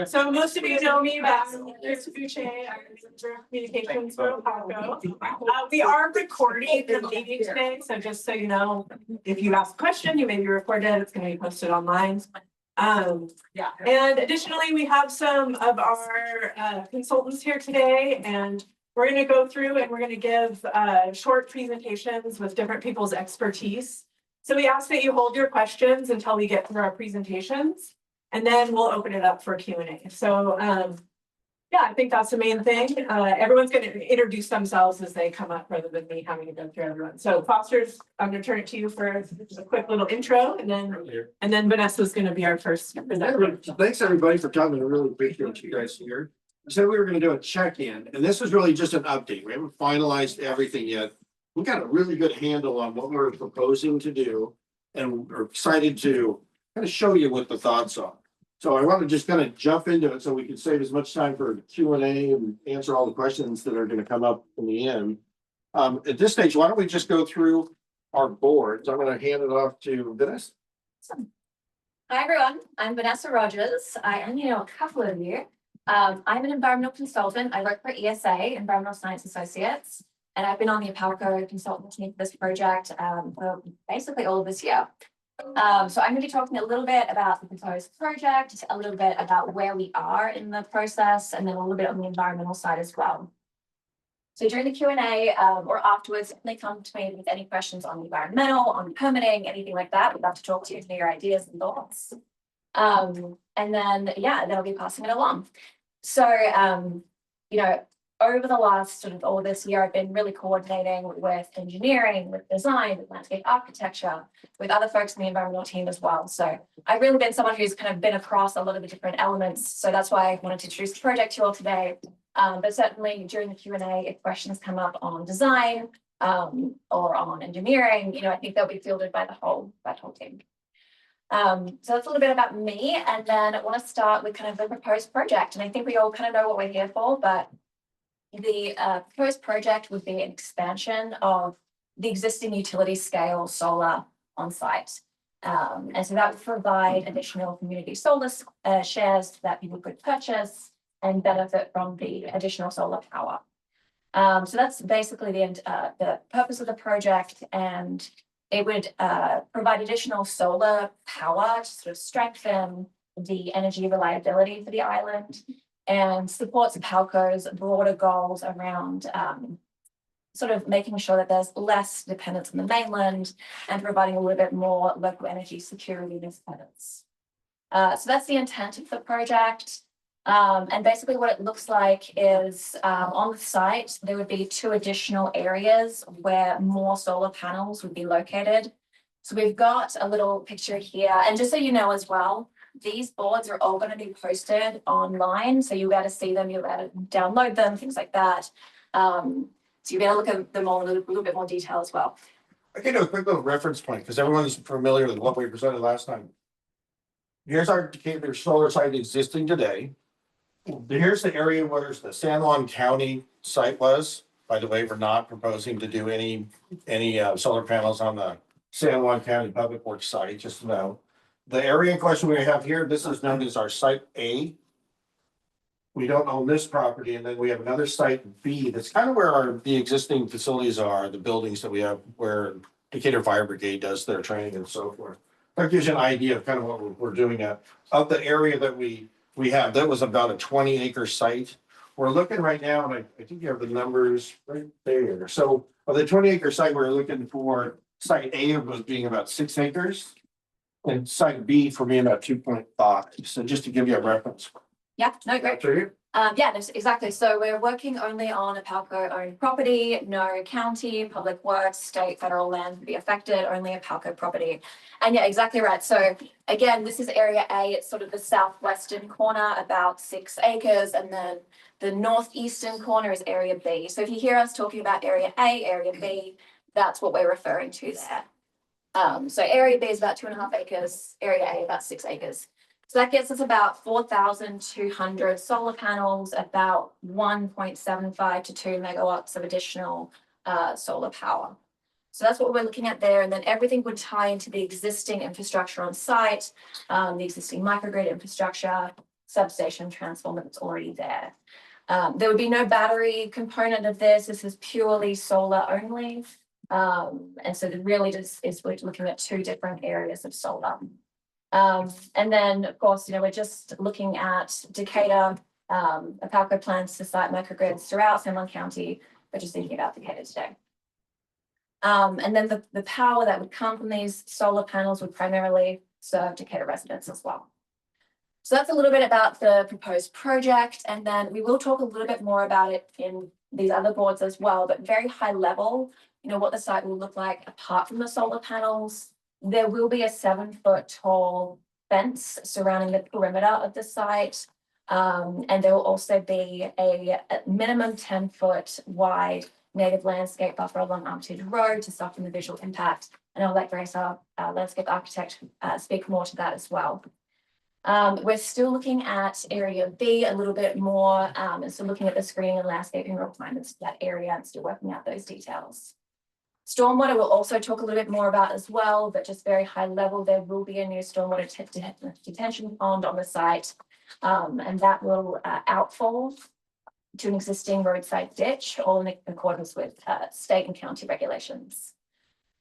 So most of you know me, but there's Fuche, I'm Manager of Communications for Paco. We are recording the meeting today, so just so you know, if you ask a question, you may be recorded, it's gonna be posted online. And additionally, we have some of our consultants here today, and we're gonna go through and we're gonna give short presentations with different people's expertise. So we ask that you hold your questions until we get through our presentations. And then we'll open it up for Q&A. So yeah, I think that's the main thing. Everyone's going to introduce themselves as they come up rather than me having to go through everyone. So Foster's, I'm going to turn it to you for a quick little intro, and then Vanessa's going to be our first presenter. So thanks everybody for coming. I really appreciate you guys here. We said we were going to do a check-in, and this was really just an update. We haven't finalized everything yet. We got a really good handle on what we're proposing to do, and we're excited to kind of show you what the thoughts are. So I want to just kind of jump into it so we can save as much time for Q&A and answer all the questions that are going to come up in the end. At this stage, why don't we just go through our boards? I'm going to hand it off to Vanessa. Awesome. Hi everyone, I'm Vanessa Rogers. I only know a couple of you. I'm an environmental consultant. I work for ESA, Environmental Science Associates, and I've been on the Apalco consultant team for this project for basically all of this year. So I'm going to be talking a little bit about the proposed project, a little bit about where we are in the process, and then a little bit on the environmental side as well. So during the Q&A or afterwards, definitely come to me with any questions on the environmental, on permitting, anything like that. We'd love to talk to you, hear your ideas and thoughts. And then, yeah, then I'll be passing it along. So, you know, over the last sort of all this year, I've been really coordinating with engineering, with design, with landscape architecture, with other folks in the environmental team as well. So I've really been someone who's kind of been across a lot of the different elements. So that's why I wanted to introduce the project to you all today. But certainly during the Q&A, if questions come up on design or on engineering, you know, I think they'll be fielded by the whole team. So that's a little bit about me. And then I want to start with kind of the proposed project. And I think we all kind of know what we're here for, but the proposed project would be an expansion of the existing utility scale solar on site. And so that would provide additional community solar shares that people could purchase and benefit from the additional solar power. So that's basically the purpose of the project, and it would provide additional solar power to sort of strengthen the energy reliability for the island, and supports Apalco's broader goals around sort of making sure that there's less dependence on the mainland and providing a little bit more local energy security and independence. So that's the intent of the project. And basically what it looks like is on the site, there would be 2 additional areas where more solar panels would be located. So we've got a little picture here. And just so you know as well, these boards are all going to be posted online. So you'll be able to see them, you'll be able to download them, things like that. So you'll be able to look at them all in a little bit more detail as well. I can do a quick little reference point because everyone's familiar with what we presented last time. Here's our Decatur solar site existing today. Here's the area where the San Juan County site was. By the way, we're not proposing to do any solar panels on the San Juan County Public Works site, just to know. The area in question we have here, this is known as our site A. We don't own this property, and then we have another site B. That's kind of where the existing facilities are, the buildings that we have where Decatur Fire Brigade does their training and so forth. That gives you an idea of kind of what we're doing at. Of the area that we have, that was about a 20-acre site. We're looking right now, and I think you have the numbers right there. So of the 20-acre site, we're looking for site A was being about 6 acres. And site B for me about 2.5. So just to give you a reference. Yeah, no, great. Yeah, no, exactly. So we're working only on Apalco owned property, no county, public works, state, federal land would be affected, only Apalco property. And yeah, exactly right. So again, this is area A. It's sort of the southwestern corner, about 6 acres. And then the northeastern corner is area B. So if you hear us talking about area A, area B, that's what we're referring to there. So area B is about 2.5 acres, area A about 6 acres. So that gets us about 4,200 solar panels, about 1.75 to 2 megawatts of additional solar power. So that's what we're looking at there. And then everything would tie into the existing infrastructure on site, the existing microgrid infrastructure, substation transformer that's already there. There would be no battery component of this. This is purely solar only. And so it really just is we're looking at two different areas of solar. And then, of course, we're just looking at Decatur, Apalco plans to site microgrids throughout San Juan County, but just thinking about Decatur today. And then the power that would come from these solar panels would primarily serve Decatur residents as well. So that's a little bit about the proposed project, and then we will talk a little bit more about it in these other boards as well, but very high level, what the site will look like apart from the solar panels. There will be a 7-foot tall fence surrounding the perimeter of the site. And there will also be a minimum 10-foot wide native landscape buffer along Armitage Road to soften the visual impact. And I'll let Grace, our landscape architect, speak more to that as well. We're still looking at area B a little bit more, and so looking at the screening and landscaping requirements for that area and still working out those details. Stormwater we'll also talk a little bit more about as well, but just very high level, there will be a new stormwater detention pond on the site, and that will outfall to an existing roadside ditch, all in accordance with state and county regulations.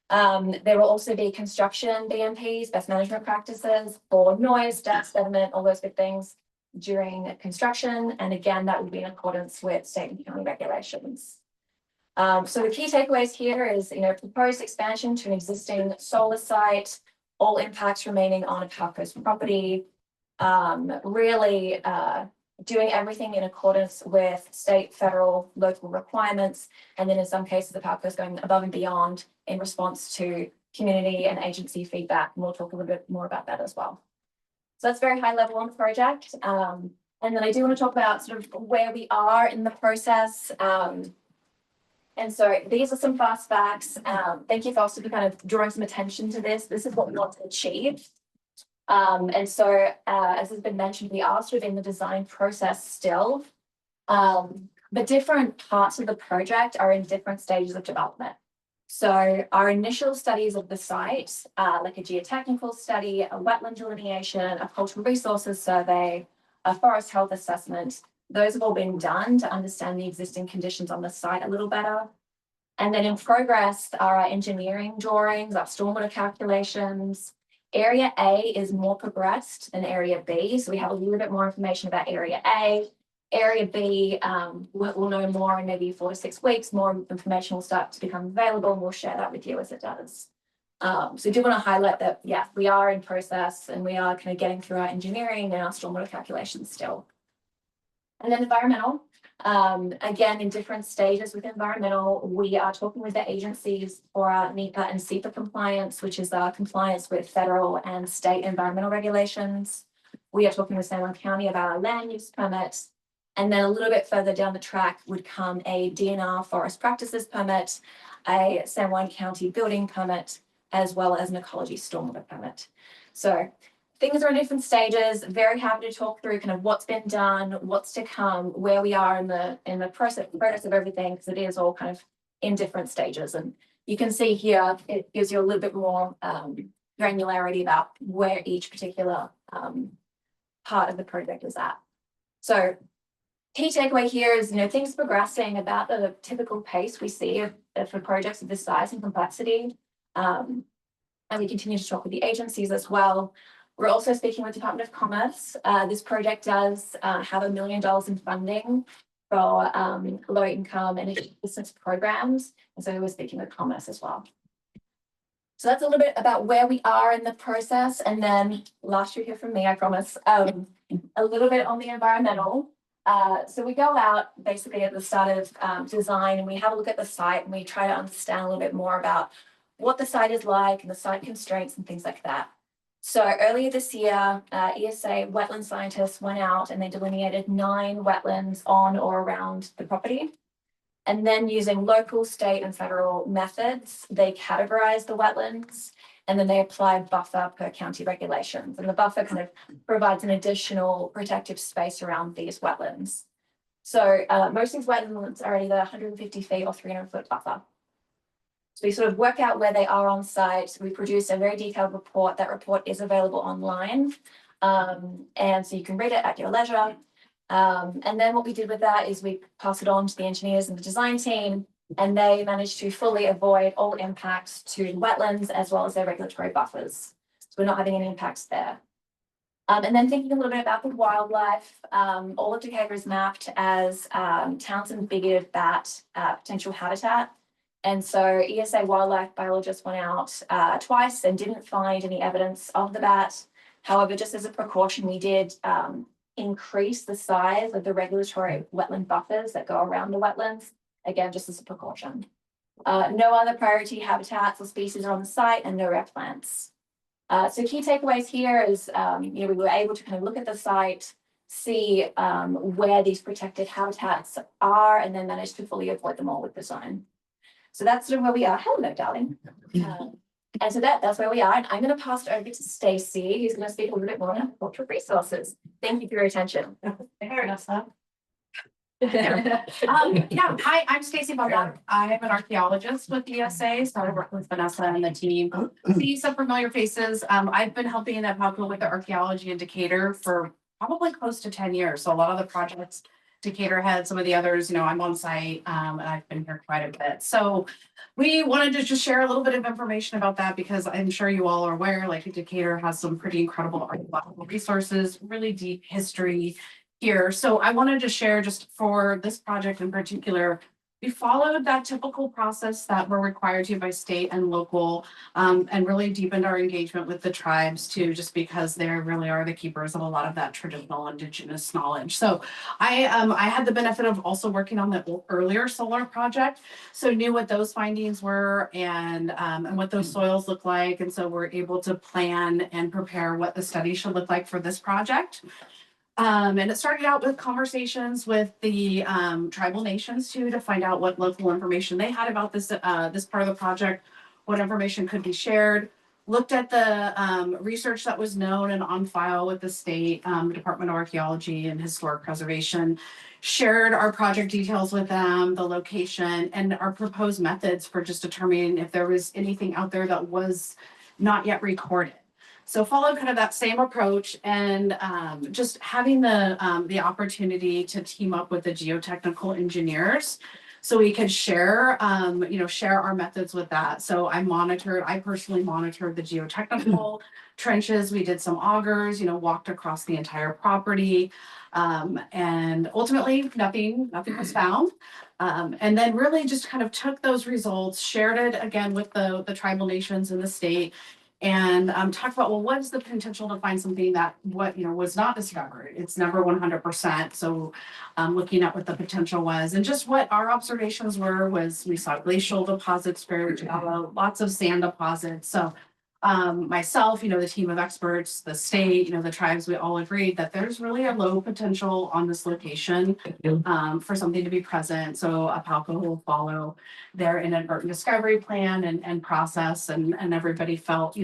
There will also be construction BMPs, best management practices for noise, dust, sediment, all those good things during construction. And again, that will be in accordance with state and county regulations. So the key takeaways here is, proposed expansion to an existing solar site, all impacts remaining on Apalco's property, really doing everything in accordance with state, federal, local requirements. And then in some cases, Apalco is going above and beyond in response to community and agency feedback. And we'll talk a little bit more about that as well. So that's very high level on the project. And then I do want to talk about sort of where we are in the process. And so these are some fast facts. Thank you for also kind of drawing some attention to this. This is what we want to achieve. And so, as has been mentioned, we are sort of in the design process still, but different parts of the project are in different stages of development. So our initial studies of the site, like a geotechnical study, a wetland delineation, a cultural resources survey, a forest health assessment, those have all been done to understand the existing conditions on the site a little better. And then in progress are our engineering drawings, our stormwater calculations. Area A is more progressed than Area B, so we have a little bit more information about Area A. Area B, we'll know more in maybe 4 to 6 weeks. More information will start to become available, and we'll share that with you as it does. So I do want to highlight that, yeah, we are in process and we are kind of getting through our engineering and our stormwater calculations still. And then environmental, again, in different stages with environmental, we are talking with the agencies for our NEPA and SEPA compliance, which is our compliance with federal and state environmental regulations. We are talking with San Juan County about our land use permit. And then a little bit further down the track would come a DNR forest practices permit, a San Juan County building permit, as well as an ecology stormwater permit. So things are in different stages. Very happy to talk through kind of what's been done, what's to come, where we are in the process of everything, because it is all kind of in different stages. And you can see here, it gives you a little bit more granularity about where each particular part of the project is at. So key takeaway here is, things progressing about the typical pace we see for projects of this size and complexity. And we continue to talk with the agencies as well. We're also speaking with Department of Commerce. This project does have $1 million in funding for low income energy assistance programs. And so we're speaking with Commerce as well. So that's a little bit about where we are in the process. And then last you hear from me, I promise, a little bit on the environmental. So we go out basically at the start of design, and we have a look at the site and we try to understand a little bit more about what the site is like and the site constraints and things like that. So earlier this year, ESA wetland scientists went out and they delineated 9 wetlands on or around the property. And then using local, state, and federal methods, they categorized the wetlands, and then they applied buffer per county regulations. And the buffer kind of provides an additional protective space around these wetlands. So most of these wetlands are either 150 feet or 300-foot buffer. So we sort of work out where they are on site. We produce a very detailed report. That report is available online. And so you can read it at your leisure. And then what we did with that is we pass it on to the engineers and the design team, and they managed to fully avoid all impacts to wetlands as well as their regulatory buffers. So we're not having any impacts there. And then thinking a little bit about the wildlife, all of Decatur is mapped as Townsend bigoted bat potential habitat. And so ESA wildlife biologists went out twice and didn't find any evidence of the bat. However, just as a precaution, we did increase the size of the regulatory wetland buffers that go around the wetlands, again, just as a precaution. No other priority habitats or species are on the site and no rare plants. So key takeaways here is, we were able to kind of look at the site, see where these protected habitats are, and then manage to fully avoid them all with design. So that's sort of where we are. Hello, darling. And so that's where we are. And I'm going to pass it over to Stacey, who's going to speak a little bit more about cultural resources. Thank you for your attention. Vanessa. Hi, I'm Stacey Bogdan. I am an archaeologist with ESA, so I work with Vanessa and the team. See some familiar faces. I've been helping at Palco with the archaeology in Decatur for probably close to 10 years. So a lot of the projects Decatur had, some of the others, I'm on site, and I've been here quite a bit. So we wanted to just share a little bit of information about that because I'm sure you all are aware, like Decatur has some pretty incredible archaeological resources, really deep history here. So I wanted to share just for this project in particular, we followed that typical process that we're required to by state and local, and really deepened our engagement with the tribes too, just because they really are the keepers of a lot of that traditional indigenous knowledge. So I had the benefit of also working on the earlier solar project, so knew what those findings were and what those soils look like. And so we're able to plan and prepare what the study should look like for this project. And it started out with conversations with the tribal nations too, to find out what local information they had about this this part of the project, what information could be shared. Looked at the research that was known and on file with the state Department of Archaeology and Historic Preservation, shared our project details with them, the location, and our proposed methods for just determining if there was anything out there that was not yet recorded. So followed kind of that same approach and just having the opportunity to team up with the geotechnical engineers so we could share, share our methods with that. So I personally monitored the geotechnical trenches. We did some augers, walked across the entire property, and ultimately nothing was found. And then really just kind of took those results, shared it again with the tribal nations in the state, and talk about, well, what's the potential to find something that was not discovered? It's never 100%. So looking at what the potential was and just what our observations was we saw glacial deposits, very shallow, lots of sand deposits. So myself, the team of experts, the state, the tribes, we all agreed that there's really a low potential on this location for something to be present. So APALCO will follow their inadvertent discovery plan and process, and everybody felt,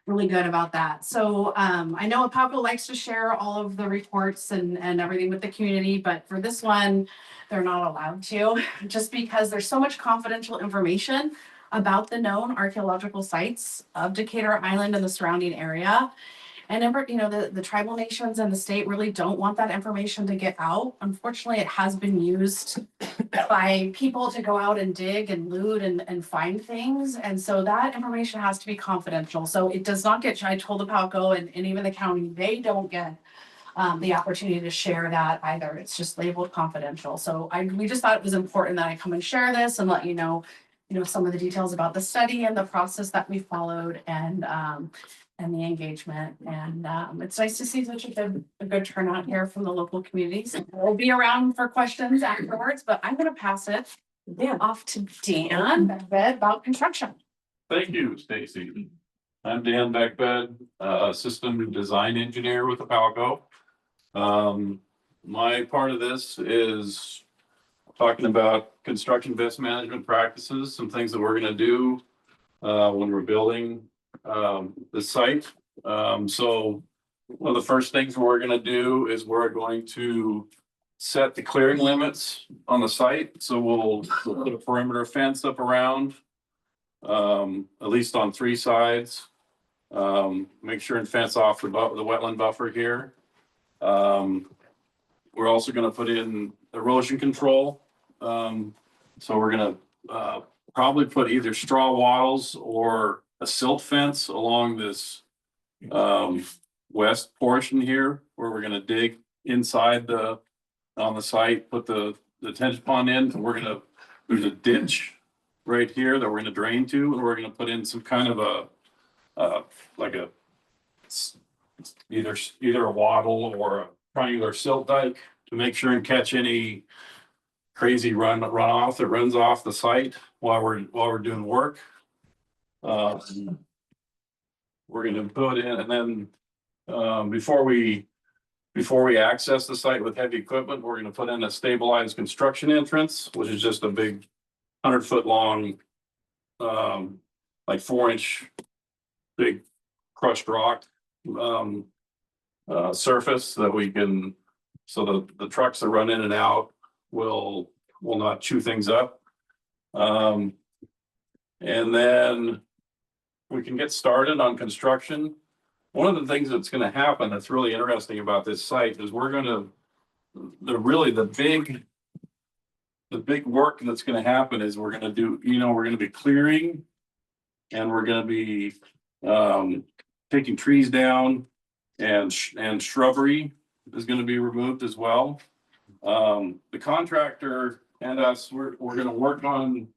really good about that. So I know APALCO likes to share all of the reports and everything with the community, but for this one, they're not allowed to, just because there's so much confidential information about the known archaeological sites of Decatur Island and the surrounding area. And the tribal nations and the state really don't want that information to get out. Unfortunately, it has been used by people to go out and dig and loot and find things. And so that information has to be confidential. So it does not get, I told the APALCO and even the county, they don't get the opportunity to share that either. It's just labeled confidential. So we just thought it was important that I come and share this and let you know some of the details about the study and the process that we followed and the engagement. And it's nice to see such a good turnout here from the local communities. We'll be around for questions afterwards, but I'm going to pass it off to Dan Beckbed about construction. Thank you, Stacey. I'm Dan Beckbed, system design engineer with APALCO. My part of this is talking about construction best management practices, some things that we're going to do when we're building the site. So one of the first things we're going to do is we're going to set the clearing limits on the site. So we'll put a perimeter fence up around at least on 3 sides. Make sure and fence off the wetland buffer here. We're also gonna put in erosion control. So we're gonna, probably put either straw wattles or a silt fence along this, west portion here, where we're gonna dig inside on the site, put the detention pond in, and there's a ditch right here that we're gonna drain to, and we're gonna put in some kind of like a either a wattle or a triangular silt dike to make sure and catch any crazy runoff that runs off the site while we're doing work. We're gonna put in, and then before we access the site with heavy equipment, we're gonna put in a stabilized construction entrance, which is just a big 100-foot long, like 4-inch big crushed rock surface that we can, so the trucks that run in and out will not chew things up. And then we can get started on construction. One of the things that's going to happen that's really interesting about this site is the big work that's going to happen is we're going to be clearing, and we're going to be taking trees down, and shrubbery is going to be removed as well. The contractor and us, we're going to work on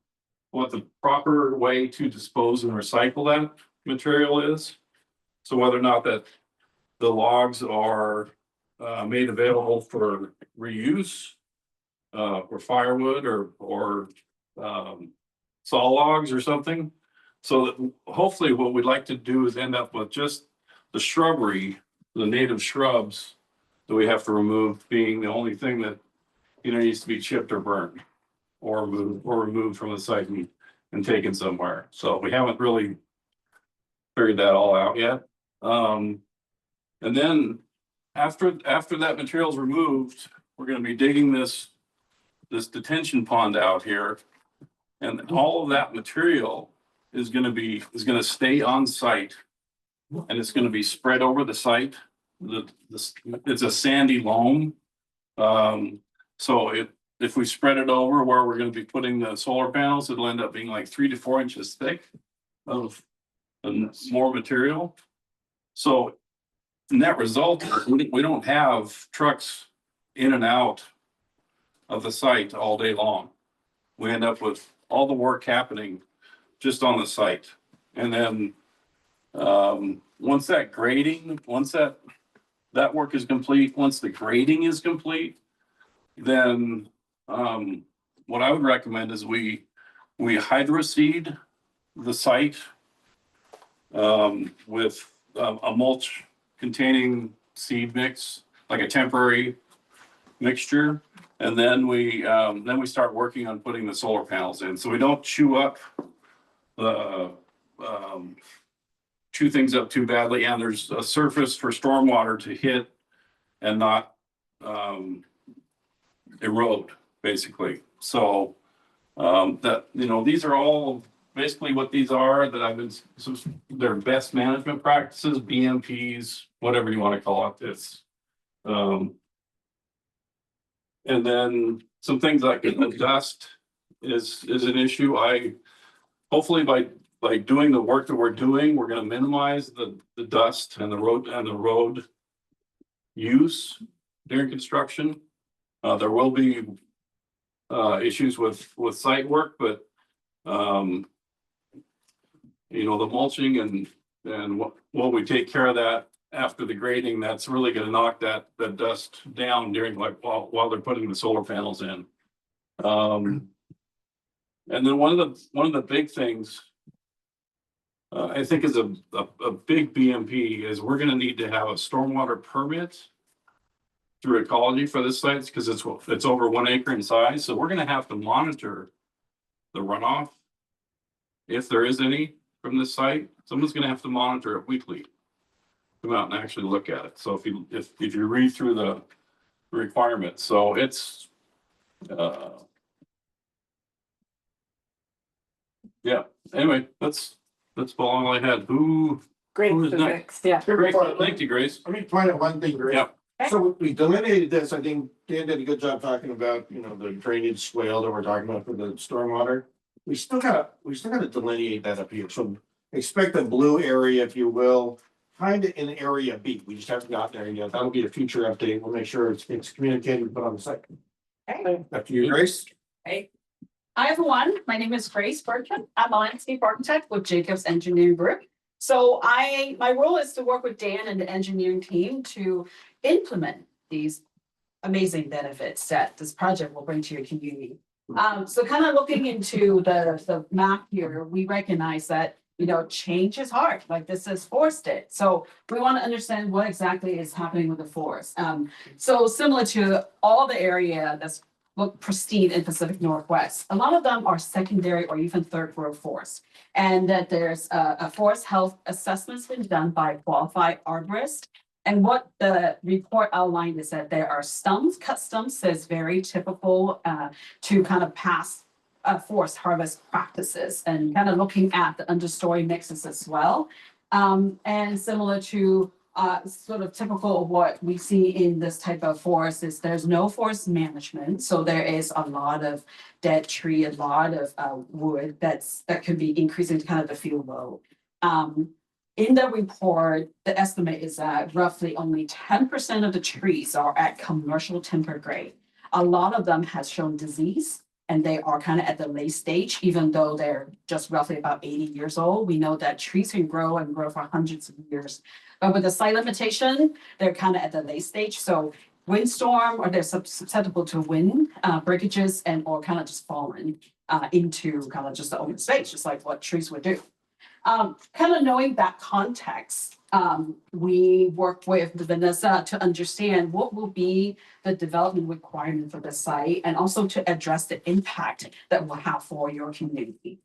what the proper way to dispose and recycle that material is. So whether or not that the logs are made available for reuse, or firewood, or saw logs or something. So that hopefully what we'd like to do is end up with just the shrubbery, the native shrubs that we have to remove, being the only thing that needs to be chipped or burned or removed from the site and taken somewhere. So we haven't really figured that all out yet. And then after that material is removed, we're going to be digging this detention pond out here, and all of that material is going to stay on site, and it's going to be spread over the site. It's a sandy loam. So if we spread it over where we're going to be putting the solar panels, it'll end up being like 3 to 4 inches thick of more material. So net result, we don't have trucks in and out of the site all day long. We end up with all the work happening just on the site. And then once that work is complete, once the grading is complete, then what I would recommend is we hydroseed the site with a mulch containing seed mix, like a temporary mixture, and then we start working on putting the solar panels in, so we don't chew things up too badly, and there's a surface for stormwater to hit and not erode, basically. So these are all basically what these are that I've been, they're best management practices, BMPs, whatever you want to call it. It's and then some things like the dust is an issue. Hopefully by doing the work that we're doing, we're going to minimize the dust and the road use during construction. There will be issues with site work, but the mulching and what we take care of that after the grading, that's really going to knock that dust down during while they're putting the solar panels in. And then one of the big things I think is a big BMP is we're going to need to have a stormwater permit through ecology for this site, because it's over 1 acre in size. So we're going to have to monitor the runoff, if there is any, from this site. Someone's going to have to monitor it weekly, come out and actually look at it. So if you read through the requirements, so it's Yeah, anyway, that's all I had. Who Great. Who is next? Yeah. Grace, thank you, Grace. Let me point out one thing, Greg. Yep. So we delineated this, I think Dan did a good job talking about, the drainage swale that we're talking about for the stormwater. We still gotta delineate that up here, so expect a blue area, if you will, kind of in area B, we just haven't gotten there yet, that'll be a future update, we'll make sure it's communicated and put on the site. Okay. After you, Grace. Hi, everyone. My name is Grace Bertrand. I'm a landscape architect with Jacobs Engineering Group. So my role is to work with Dan and the engineering team to implement these amazing benefits that this project will bring to your community. So kind of looking into the map here, we recognize that, change is hard, like this is forested. So we want to understand what exactly is happening with the forest. So similar to all the area that's look pristine in Pacific Northwest. A lot of them are secondary or even third growth forests. And that there's a forest health assessment's been done by qualified arborists. And what the report outlined is that there are stumps, cut stumps that's very typical to kind of past forest harvest practices and kind of looking at the understory mixes as well. And similar to sort of typical of what we see in this type of forest is there's no forest management. So there is a lot of dead tree, a lot of wood that could be increasing kind of the field load. In the report, the estimate is that roughly only 10% of the trees are at commercial timber grade. A lot of them has shown disease and they are kind of at the late stage, even though they're just roughly about 80 years old. We know that trees can grow and grow for hundreds of years. But with the site limitation, they're kind of at the late stage. So windstorm or they're susceptible to wind breakages and or kind of just falling into kind of just the open space, just like what trees would do. Kind of knowing that context, we work with Vanessa to understand what will be the development requirement for the site and also to address the impact that will have for your community.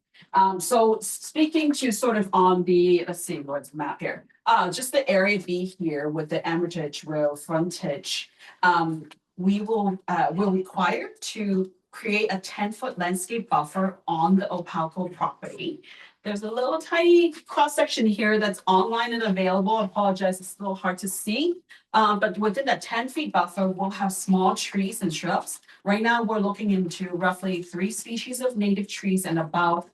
So speaking to sort of on the, let's see, what's the map here? Just the area B here with the Armitage Road frontage, we're required to create a 10-foot landscape buffer on the Opalco property. There's a little tiny cross section here that's online and available. I apologize, it's a little hard to see. But within that 10 feet buffer, we'll have small trees and shrubs. Right now, we're looking into roughly 3 species of native trees and about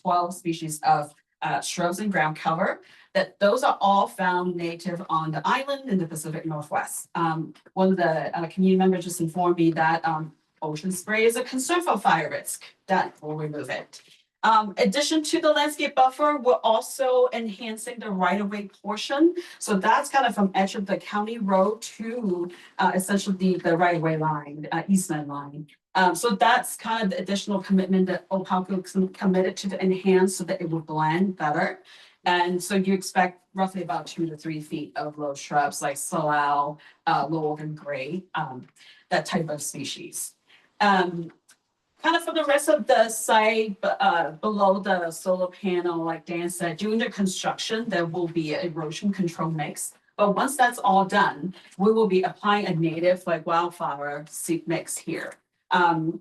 12 species of shrubs and ground cover. That those are all found native on the island in the Pacific Northwest. One of the community members just informed me that ocean spray is a concern for fire risk. That will remove it. Addition to the landscape buffer, we're also enhancing the right-of-way portion. So that's kind of from edge of the county road to essentially the right-of-way line, easement line. So that's kind of the additional commitment that Opalco committed to enhance so that it will blend better. And so you expect roughly about 2 to 3 feet of low shrubs like salal, laurel and gray, that type of species. Kind of for the rest of the site, below the solar panel, like Dan said, during the construction, there will be an erosion control mix. But once that's all done, we will be applying a native like wildflower seed mix here.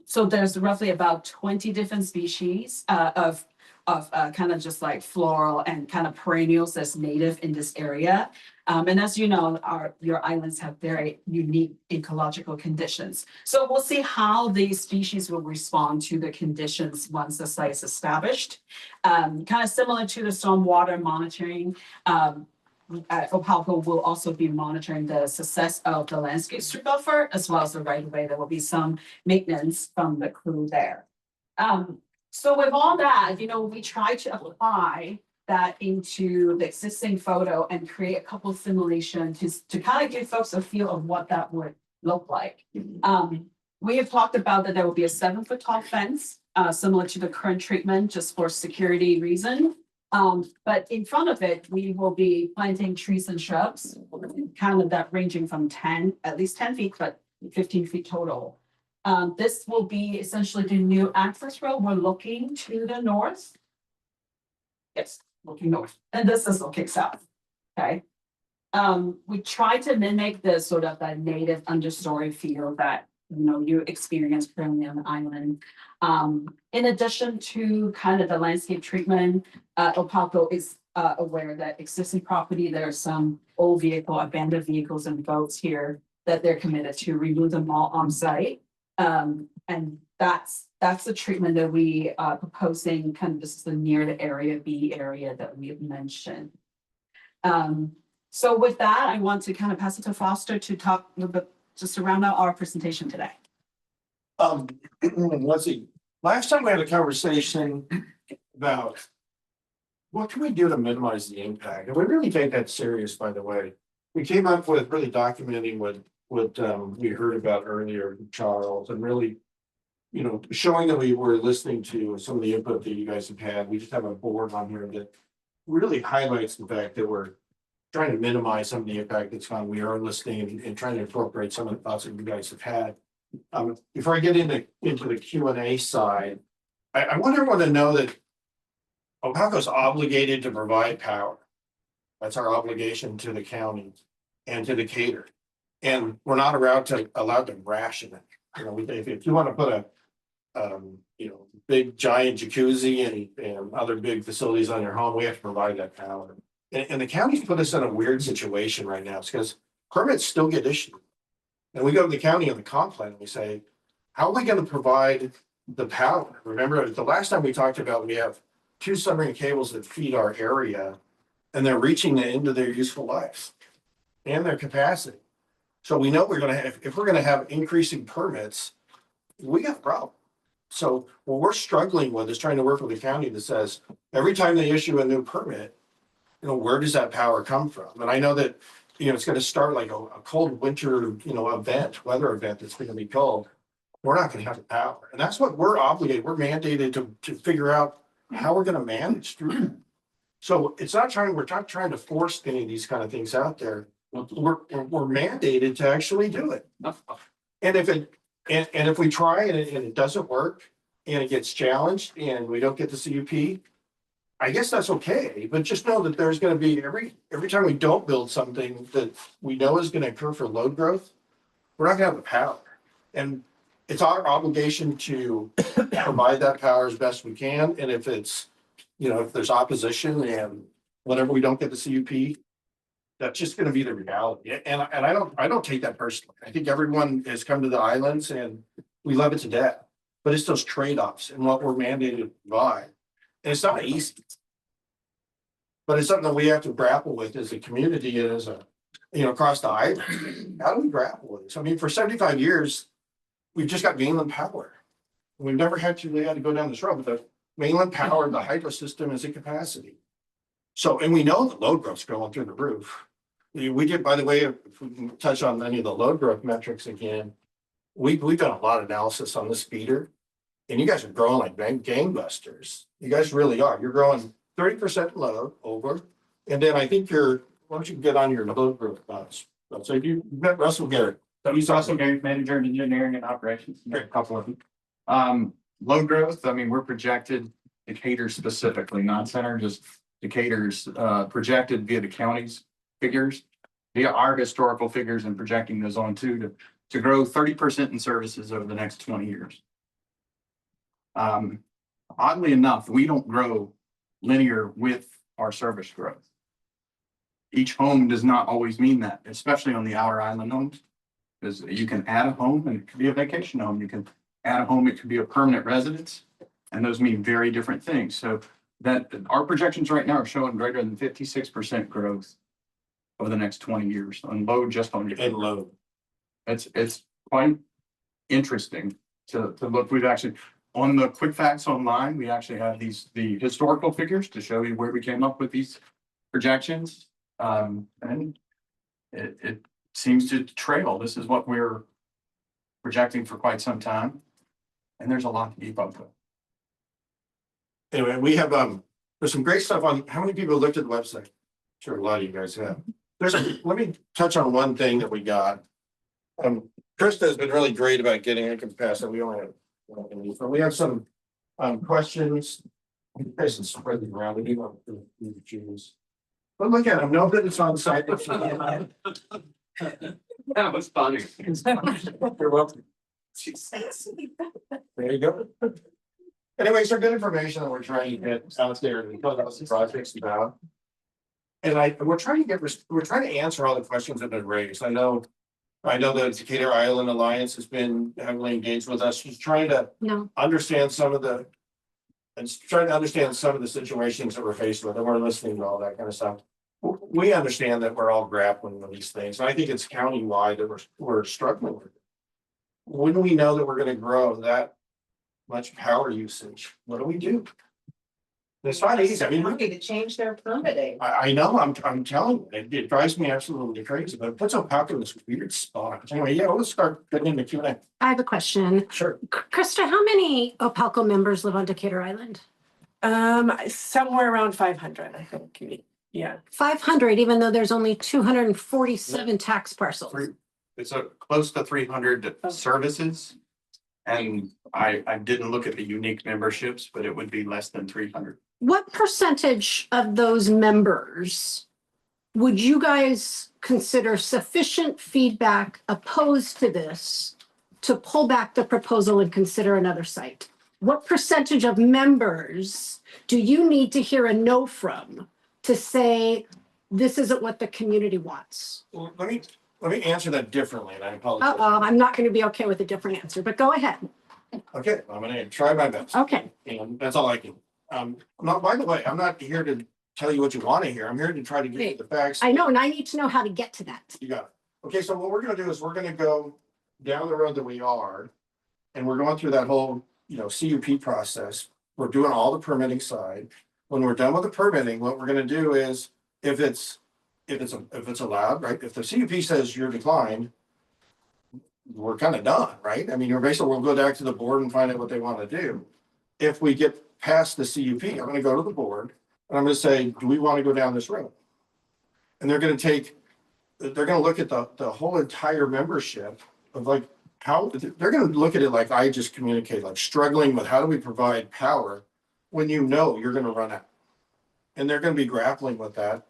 So there's roughly about 20 different species of kind of just like floral and kind of perennials that's native in this area. And as you know, your islands have very unique ecological conditions. So we'll see how these species will respond to the conditions once the site is established. Kind of similar to the stormwater monitoring, Opalco will also be monitoring the success of the landscape strip buffer as well as the right of way. There will be some maintenance from the crew there. So with all that, we try to apply that into the existing photo and create a couple of simulations to kind of give folks a feel of what that would look like. We have talked about that there will be a 7-foot tall fence, similar to the current treatment, just for security reason. But in front of it, we will be planting trees and shrubs, kind of that ranging from at least 10 feet, but 15 feet total. This will be essentially the new access road. We're looking to the north. Yes, looking north, and this is looking south, okay? We try to mimic the sort of the native understory feel that you experience currently on the island. In addition to kind of the landscape treatment, Opalco is aware that existing property, there are some old vehicle, abandoned vehicles and boats here that they're committed to remove them all on site. And that's the treatment that we are proposing, kind of this is the near the area B area that we have mentioned. So with that, I want to kind of pass it to Foster to talk a little bit, just to round out our presentation today. Let's see, last time we had a conversation about what can we do to minimize the impact? And we really take that serious, by the way. We came up with really documenting what we heard about earlier, Charles, and really, showing that we were listening to some of the input that you guys have had. We just have a board on here that really highlights the fact that we're trying to minimize some of the impact that's gone. We are listening and trying to incorporate some of the thoughts that you guys have had. Before I get into the Q&A side, I want everyone to know that Opalco is obligated to provide power. That's our obligation to the county and to Decatur. And we're not allowed to ration it. If you want to put a big giant jacuzzi and other big facilities on your home, we have to provide that power. And the county's put us in a weird situation right now. It's because permits still get issued. And we go to the county on the comp plan and we say, how are we going to provide the power? Remember, the last time we talked about, we have 2 submarine cables that feed our area, and they're reaching the end of their useful lives and their capacity. So we know we're going to have, if we're going to have increasing permits, we got a problem. So what we're struggling with is trying to work with the county that says, every time they issue a new permit, where does that power come from? And I know that, it's going to start like a cold winter, weather event that's going to be cold. We're not going to have the power. And that's what we're obligated. We're mandated to figure out how we're going to manage through it. So we're not trying to force any of these kind of things out there. We're mandated to actually do it. And if we try and it doesn't work and it gets challenged and we don't get the CUP, I guess that's okay, but just know that there's going to be every time we don't build something that we know is going to occur for load growth, we're not going to have the power. And it's our obligation to provide that power as best we can. And if it's, if there's opposition and whatever, we don't get the CUP, that's just going to be the reality. And I don't take that personally. I think everyone has come to the islands and we love it to death, but it's those trade-offs and what we're mandated to provide. And it's not easy, but it's something that we have to grapple with as a community and as across the island. How do we grapple with this? I mean, for 75 years, we've just got mainland power. We've never had to go down this road, but the mainland power, the hydro system is at capacity. So, and we know the load growth's going through the roof. We did, by the way, if we can touch on any of the load growth metrics again, we've done a lot of analysis on this feeder. And you guys are growing like gangbusters. You guys really are. You're growing 30% load over. And then I think why don't you get on your load growth thoughts? So you met Russell Garrett. He's also Garrett, manager in engineering and operations. A couple of them. Load growth, I mean, we're projected Decatur specifically, not center, just Decatur's projected via the county's figures, via our historical figures and projecting those on to grow 30% in services over the next 20 years. Oddly enough, we don't grow linear with our service growth. Each home does not always mean that, especially on the outer island homes, because you can add a home and it could be a vacation home. You can add a home, it could be a permanent residence, and those mean very different things. So that our projections right now are showing greater than 56% growth over the next 20 years on load, just on your load. It's quite interesting to look. We've actually, on the quick facts online, we actually have the historical figures to show you where we came up with these projections. And it seems to trail. This is what we're projecting for quite some time. And there's a lot to keep up with. Anyway, we have there's some great stuff on how many people looked at the website. Sure, a lot of you guys have. Let me touch on one thing that we got. Krista has been really great about getting income capacity. We only have but we have some questions. You guys can spread them around. We do want to choose. But look at them. Know that it's on site. That was funny. You're welcome. There you go. Anyway, so good information that we're trying to get out there and tell us the projects about. And we're trying to answer all the questions that have been raised. I know the Decatur Island Alliance has been heavily engaged with us. She's trying to understand some of the situations that we're faced with, and we're listening to all that kind of stuff. We understand that we're all grappling with these things, and I think it's countywide that we're struggling with it. When we know that we're gonna grow that much power usage, what do? It's not easy. I mean, To change their permitting. I know, I'm telling you, it drives me absolutely crazy, but it puts Opelka in this weird spot. Anyway, yeah, let's start getting into Q&A. I have a question. Sure. Krista, how many Opelka members live on Decatur Island? Somewhere around 500, I think. Yeah. 500, even though there's only 247 tax parcels. It's close to 300 services. And I didn't look at the unique memberships, but it would be less than 300. What percentage of those members would you guys consider sufficient feedback opposed to this to pull back the proposal and consider another site? What percentage of members do you need to hear a no from to say this isn't what the community wants? Well, let me answer that differently, and I apologize. I'm not going to be okay with a different answer, but go ahead. Okay, I'm gonna try my best. Okay. And that's all I can. By the way, I'm not here to tell you what you want to hear. I'm here to try to give you the facts. I know, and I need to know how to get to that. You got it. Okay, so what we're gonna do is we're gonna go down the road that we are, and we're going through that whole, CUP process. We're doing all the permitting side. When we're done with the permitting, what we're gonna do is, if it's allowed, right? If the CUP says you're declined, we're kind of done, right? I mean, we'll go back to the board and find out what they want to do. If we get past the CUP, I'm gonna go to the board and I'm gonna say, do we want to go down this road? And they're gonna look at the whole entire membership of like, how, they're gonna look at it like I just communicate, like struggling with how do we provide power when you're gonna run out. And they're gonna be grappling with that.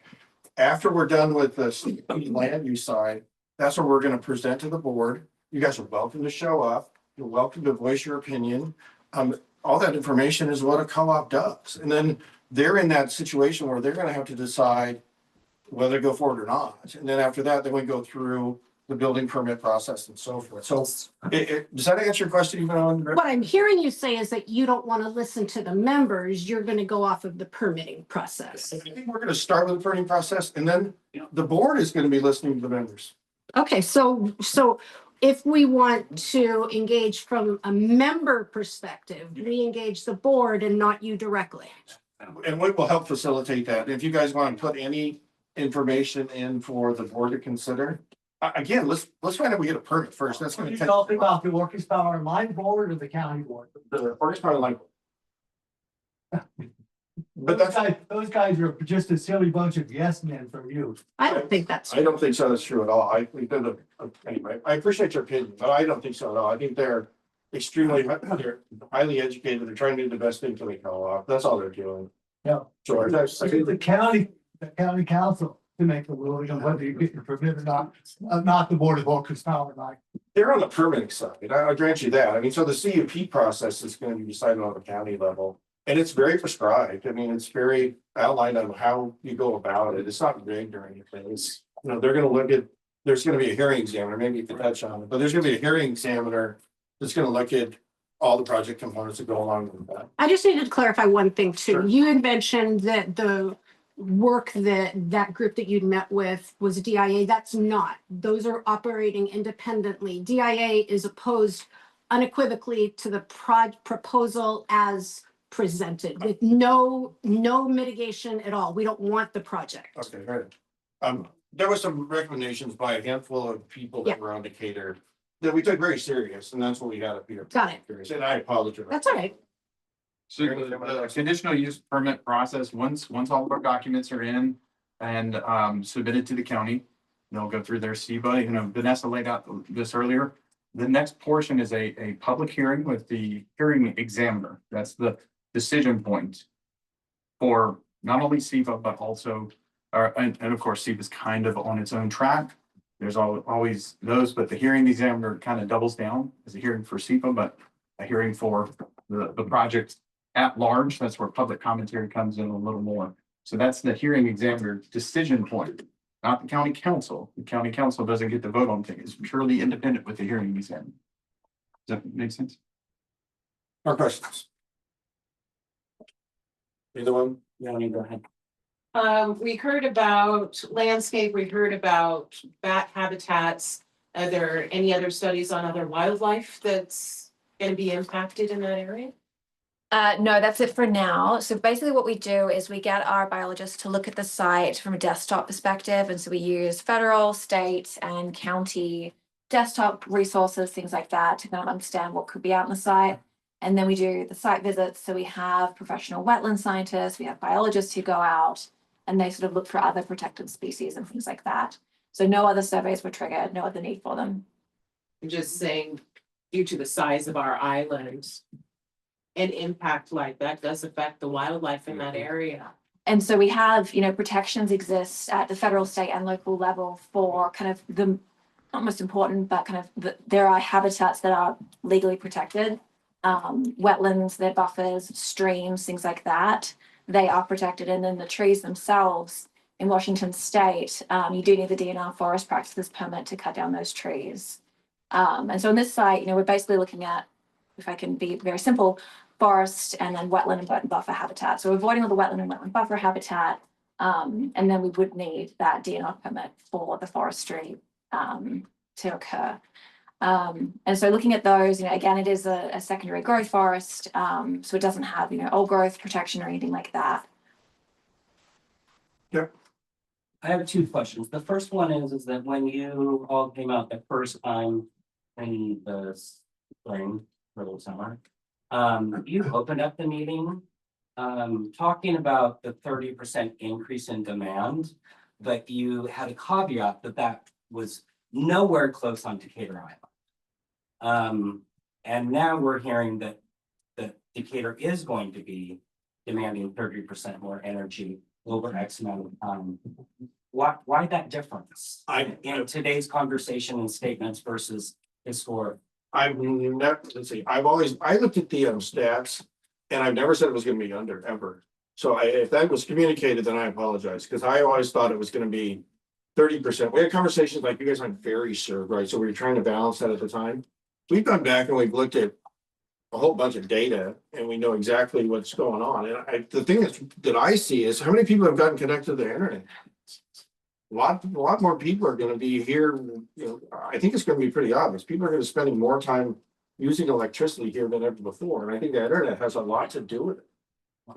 After we're done with the CUP land use side, that's what we're gonna present to the board. You guys are welcome to show up. You're welcome to voice your opinion. All that information is what a co-op does. And then they're in that situation where they're gonna have to decide whether to go forward or not. And then after that, then we go through the building permit process and so forth. So does that answer your question even on? What I'm hearing you say is that you don't want to listen to the members. You're going to go off of the permitting process. I think we're gonna start with the permitting process and then the board is gonna be listening to the members. Okay, so if we want to engage from a member perspective, we engage the board and not you directly. And we will help facilitate that. If you guys want to put any information in for the board to consider, again, let's find out we get a permit first. That's What gonna are you take. talking about, the Orcas Power Line Board or the county board? The first part of like. But that's, Those guys are just a silly bunch of yes men from you. I don't think that's. I don't think so. That's true at all. Anyway, I appreciate your opinion, but I don't think so at all. I think they're they're highly educated. They're trying to do the best thing for the co-op. That's all they're doing. Yeah. George, It's the county council to make the ruling on whether you get your permit or not the Board of Orcas Power Line. they're on the permitting side. I grant you that. I mean, so the CUP process is going to be decided on the county level. And it's very prescribed. I mean, it's very outlined on how you go about it. It's not rigged or anything. It's, they're gonna look at, there's gonna be a hearing examiner, maybe you can touch on it, but there's gonna be a hearing examiner that's gonna look at all the project components that go along with that. I just needed to clarify one thing too. Sure. You had mentioned that the work that group that you'd met with was DIA. That's not. Those are operating independently. DIA is opposed unequivocally to the proposal as presented with no mitigation at all. We don't want the project. Okay, right. There was some recommendations by a handful of people that Yeah. were on Decatur that we took very serious, and that's what we got up here. Got it. And I apologize. That's all right. So the conditional use permit process, once all of our documents are in and submitted to the county, they'll go through their CBA. Vanessa laid out this earlier. The next portion is a public hearing with the hearing examiner. That's the decision point for not only SEPA, but also, and of course, SEPA is kind of on its own track. There's always those, but the hearing examiner kind of doubles down as a hearing for SEPA, but a hearing for the project at large. That's where public commentary comes in a little more. So that's the hearing examiner decision point, not the county council. The county council doesn't get to vote on things. It's purely independent with the hearing examiner. Does that make sense? More questions? Either one? Melanie, go ahead. We heard about landscape, we heard about bat habitats. Are there any other studies on other wildlife that's gonna be impacted in that area? No, that's it for now. So basically what we do is we get our biologists to look at the site from a desktop perspective. And so we use federal, state, and county desktop resources, things like that, to kind of understand what could be out in the site. And then we do the site visits. So we have professional wetland scientists, we have biologists who go out and they sort of look for other protected species and things like that. So no other surveys were triggered, no other need for them. I'm just saying, due to the size of our island, an impact like that does affect the wildlife in that area. And so we have, protections exist at the federal, state, and local level for kind of the, not most important, but kind of there are habitats that are legally protected. Wetlands, their buffers, streams, things like that, they are protected. And then the trees themselves in Washington state, you do need the DNR forest practices permit to cut down those trees. And so on this site, we're basically looking at, if I can be very simple, forest and then wetland and wetland buffer habitat. So avoiding all the wetland and wetland buffer habitat. And then we would need that DNR permit for the forestry to occur. And so looking at those, again, it is a secondary growth forest. So it doesn't have, old growth protection or anything like that. I have two questions. The first one is that when you all came out the first time in the spring, early summer, you opened up the meeting, talking about the 30% increase in demand, but you had a caveat that was nowhere close on Decatur Island. And now we're hearing that Decatur is going to be demanding 30% more energy over X amount of time. Why that difference? In today's conversation and statements versus historic. I've never, I looked at the stats and I've never said it was gonna be under ever. So if that was communicated, then I apologize, because I always thought it was gonna be 30%. We had conversations like you guys on very served, right? So we were trying to balance that at the time. We've gone back and we've looked at a whole bunch of data and we know exactly what's going on. And the thing that I see is how many people have gotten connected to the internet? A lot more people are gonna be here, I think it's gonna be pretty obvious. People are gonna be spending more time using electricity here than ever before. And I think the internet has a lot to do with it.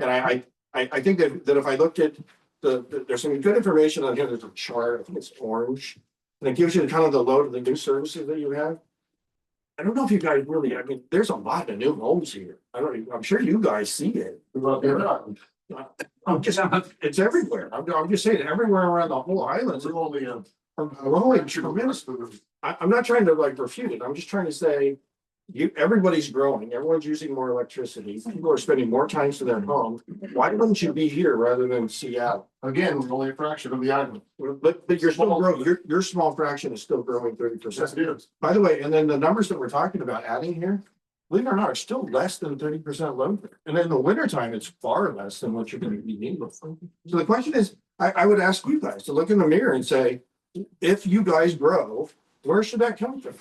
And I think that if I looked at there's some good information on here. There's a chart, I think it's orange. And it gives you kind of the load of the new services that you have. I don't know if you guys really, there's a lot of new homes here. I'm sure you guys see it. It's everywhere. I'm just saying, everywhere around the whole island. I'm not trying to refute it. I'm just trying to say, everybody's growing. Everyone's using more electricity. People are spending more time to their home. Why wouldn't you be here rather than Seattle? Again, we're only a fraction of the island. But you're still growing. Your small fraction is still growing 30%. Yes, it is. By the way, and then the numbers that we're talking about adding here, believe it or not, are still less than 30% load. And in the wintertime, it's far less than what you're going to be needing. So the question is, I would ask you guys to look in the mirror and say, if you guys grow, where should that come from?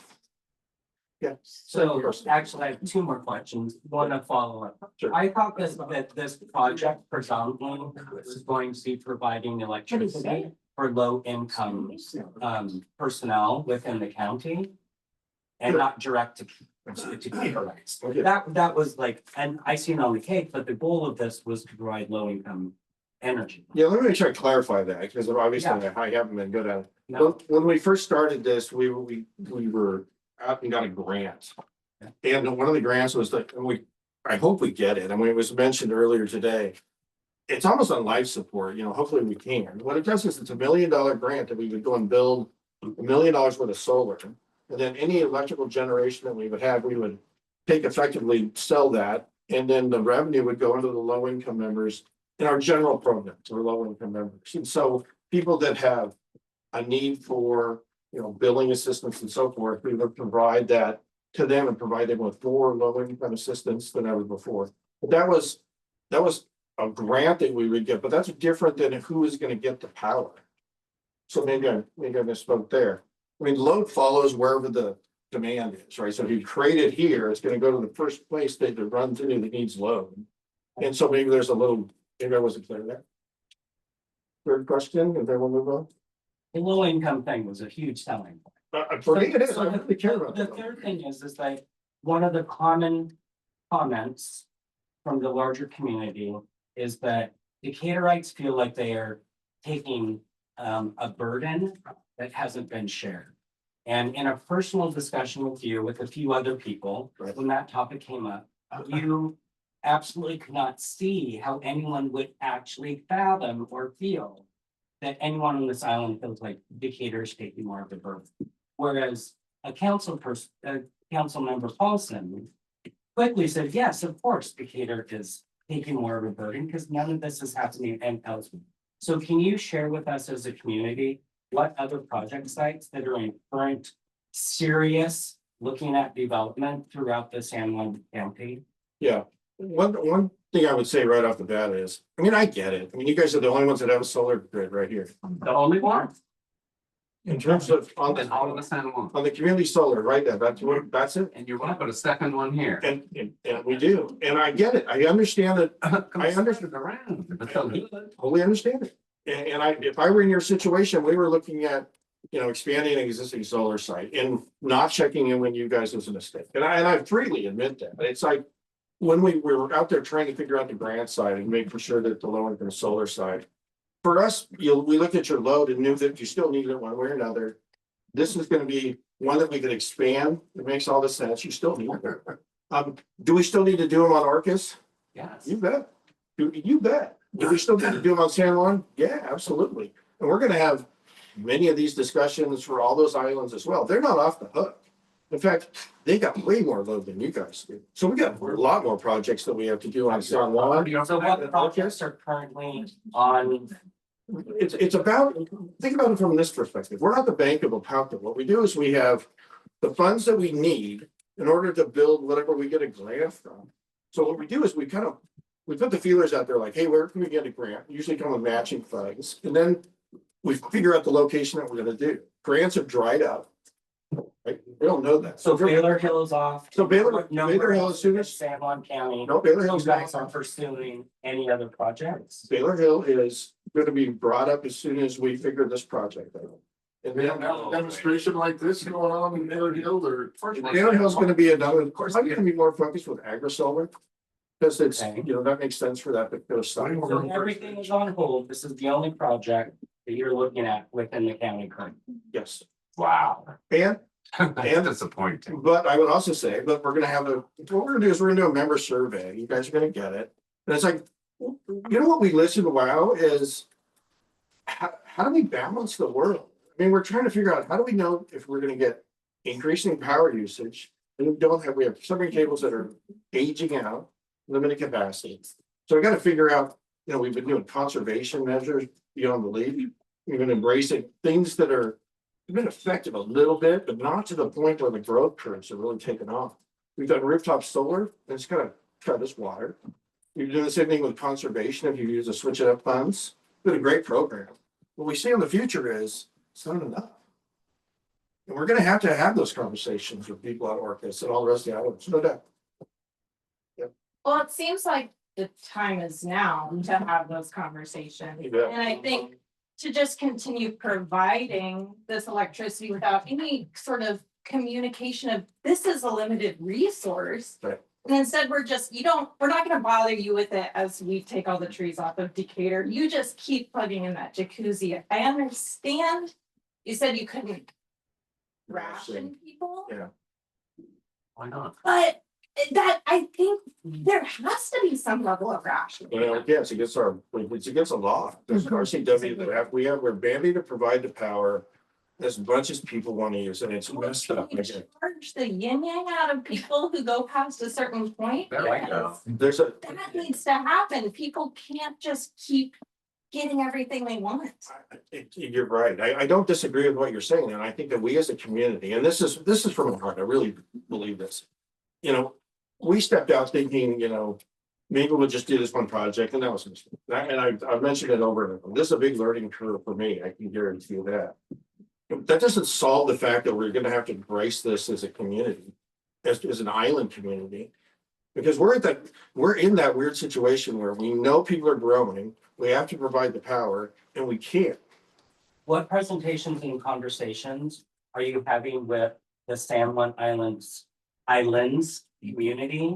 Yeah. So actually, I have two more questions. One to follow up. Sure. I thought that this project predominantly was going to be providing electricity for low income personnel within the county. And not direct to Decatur's. Okay. That was and icing on the cake, but the goal of this was to provide low income energy. Yeah, let me make sure I clarify that, because obviously I haven't been good at it. No, When we first started this, we were out and got a grant. And one of the grants was I hope we get it. I mean, it was mentioned earlier today. It's almost on life support, hopefully we can. What it does is it's $1 million grant that we would go and build $1 million worth of solar. And then any electrical generation that we would have, we would take effectively sell that. And then the revenue would go into the low income members in our general program to low income members. And so people that have a need for billing assistance and so forth, we would provide that to them and provide them with more low income assistance than ever before. But that was a grant that we would get, but that's different than who is gonna get the power. So maybe I misspoke there. I mean, load follows wherever the demand is, right? So if you create it here, it's gonna go to the first place that it runs into that needs load. And so maybe there's a little, maybe I wasn't clear there. Third question, if everyone move on. The low income thing was a huge selling point. For me, it is, So I don't really care about the that. third thing is that one of the common comments from the larger community is that Decatorites feel like they are taking a burden that hasn't been shared. And in a personal discussion with you, with a few other people, Right. when that topic came up, you absolutely could not see how anyone would actually fathom or feel that anyone on this island feels like Decatur is taking more of the burden. Whereas a council member Paulson quickly said, yes, of course, Decatur is taking more of a burden because none of this is happening in Ellsworth. So can you share with us as a community what other project sites that are in current serious looking at development throughout the San Juan County? Yeah, one thing I would say right off the bat is, I mean, I get it. I mean, you guys are the only ones that have a solar grid right here. The only one? In terms of on And all of the the San Juan, community solar, right? That's it. and you want to put a second one here. And we do, and I get it. I understand it. I understand. Around, but so good. Totally understand it. And if I were in your situation, we were looking at, expanding an existing solar site and not checking in when you guys was a mistake. And I freely admit that. It's like when we were out there trying to figure out the grant side and make for sure that the low income solar side. For us, we looked at your load and knew that you still needed it one way or another. This is going to be one that we could expand. It makes all the sense. You still need it. Do we still need to do them on Orcas? Yes. You bet. You bet. Do we still need to do them on San Juan? Yeah, absolutely. And we're gonna have many of these discussions for all those islands as well. They're not off the hook. In fact, they got way more load than you guys do. So we got a lot more projects that we have to do on San Juan. So what projects are currently on? It's about, think about it from this perspective. We're not the Bank of Apalco. What we do is we have the funds that we need in order to build whatever we get a grant from. So what we do is we put the feelers out there like, hey, where can we get a grant? Usually come with matching funds. And then we figure out the location that we're gonna do. Grants have dried up. Right? We don't know that. So Baylor Hill is off. So Baylor Nowhere Hill, else as soon in as, San Juan County. no, Baylor You Hill's guys not. aren't pursuing any other projects? Baylor Hill is gonna be brought up as soon as we figure this project out. And We don't then have a demonstration like this going on in Baylor Hill or? Baylor Hill's gonna be another, of course, I'm gonna be more focused with agri-solar. Because it's, Okay. that makes sense for that particular site. So everything is on hold. This is the only project that you're looking at within the county currently. Yes, Wow. and, That's disappointing. but I would also say, but we're gonna have what we're gonna do is we're gonna do a member survey. You guys are gonna get it. And it's like, what we listen to wow is how do we balance the world? I mean, we're trying to figure out how do we know if we're gonna get increasing power usage and we have submarine cables that are aging out, limited capacity. So we gotta figure out, we've been doing conservation measures beyond belief. We've been embracing things that have been effective a little bit, but not to the point where the growth curves are really taken off. We've done rooftop solar, and it's gonna cut this water. We're doing the same thing with conservation. If you use the switch it up funds, it's been a great program. What we see in the future is it's not enough. And we're gonna have to have those conversations with people at Orcas and all the rest of the islands, no doubt. Well, it seems like the time is now to have those conversations. You bet. And I think to just continue providing this electricity without any sort of communication of this is a limited resource. Right. And instead, we're not gonna bother you with it as we take all the trees off of Decatur. You just keep plugging in that jacuzzi. I understand. You said you couldn't ration people. Yeah. Why not? But that, I think there has to be some level of rationing. Well, yes, it's against the law. There's an RCW that we're bandy to provide the power as much as people want to use, and it's messed up. You charge the yin yang out of people who go past a certain point. There we go. There's a, That needs to happen. People can't just keep getting everything they want. You're right. I don't disagree with what you're saying, and I think that we as a community, and this is from the heart, I really believe this. You know, we stepped out thinking, maybe we'll just do this one project, and that was a mistake. And I've mentioned it over and over. This is a big learning curve for me, I can guarantee you that. That doesn't solve the fact that we're gonna have to embrace this as a community, as an island community. Because we're in that weird situation where we know people are growing, we have to provide the power, and we can't. What presentations and conversations are you having with the San Juan Islands community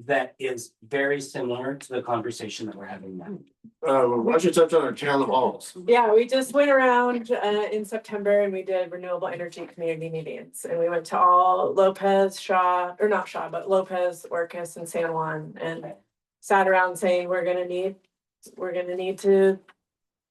that is very similar to the conversation that we're having now? Why don't you touch on our town halls? Yeah, we just went around in September and we did renewable energy community meetings. And we went to all Lopez, Shaw, or not Shaw, but Lopez, Orcas, and San Juan, and sat around saying, we're gonna need to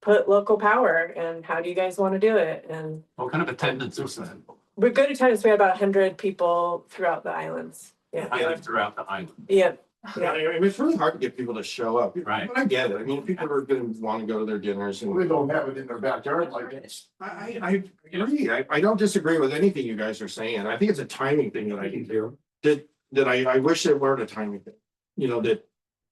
put local power, and how do you guys want to do it? And What kind of attendance was that? we're good attendance. We had about 100 people throughout the islands. Yeah. I live throughout the island. Yeah. Yeah, I mean, it's really hard to get people to show up. Right. But I get it. I mean, people are gonna want to go to their dinners and. We don't have it in their backyard like this. I agree. I don't disagree with anything you guys are saying. I think it's a timing thing that I can do. That I wish it weren't a timing thing. That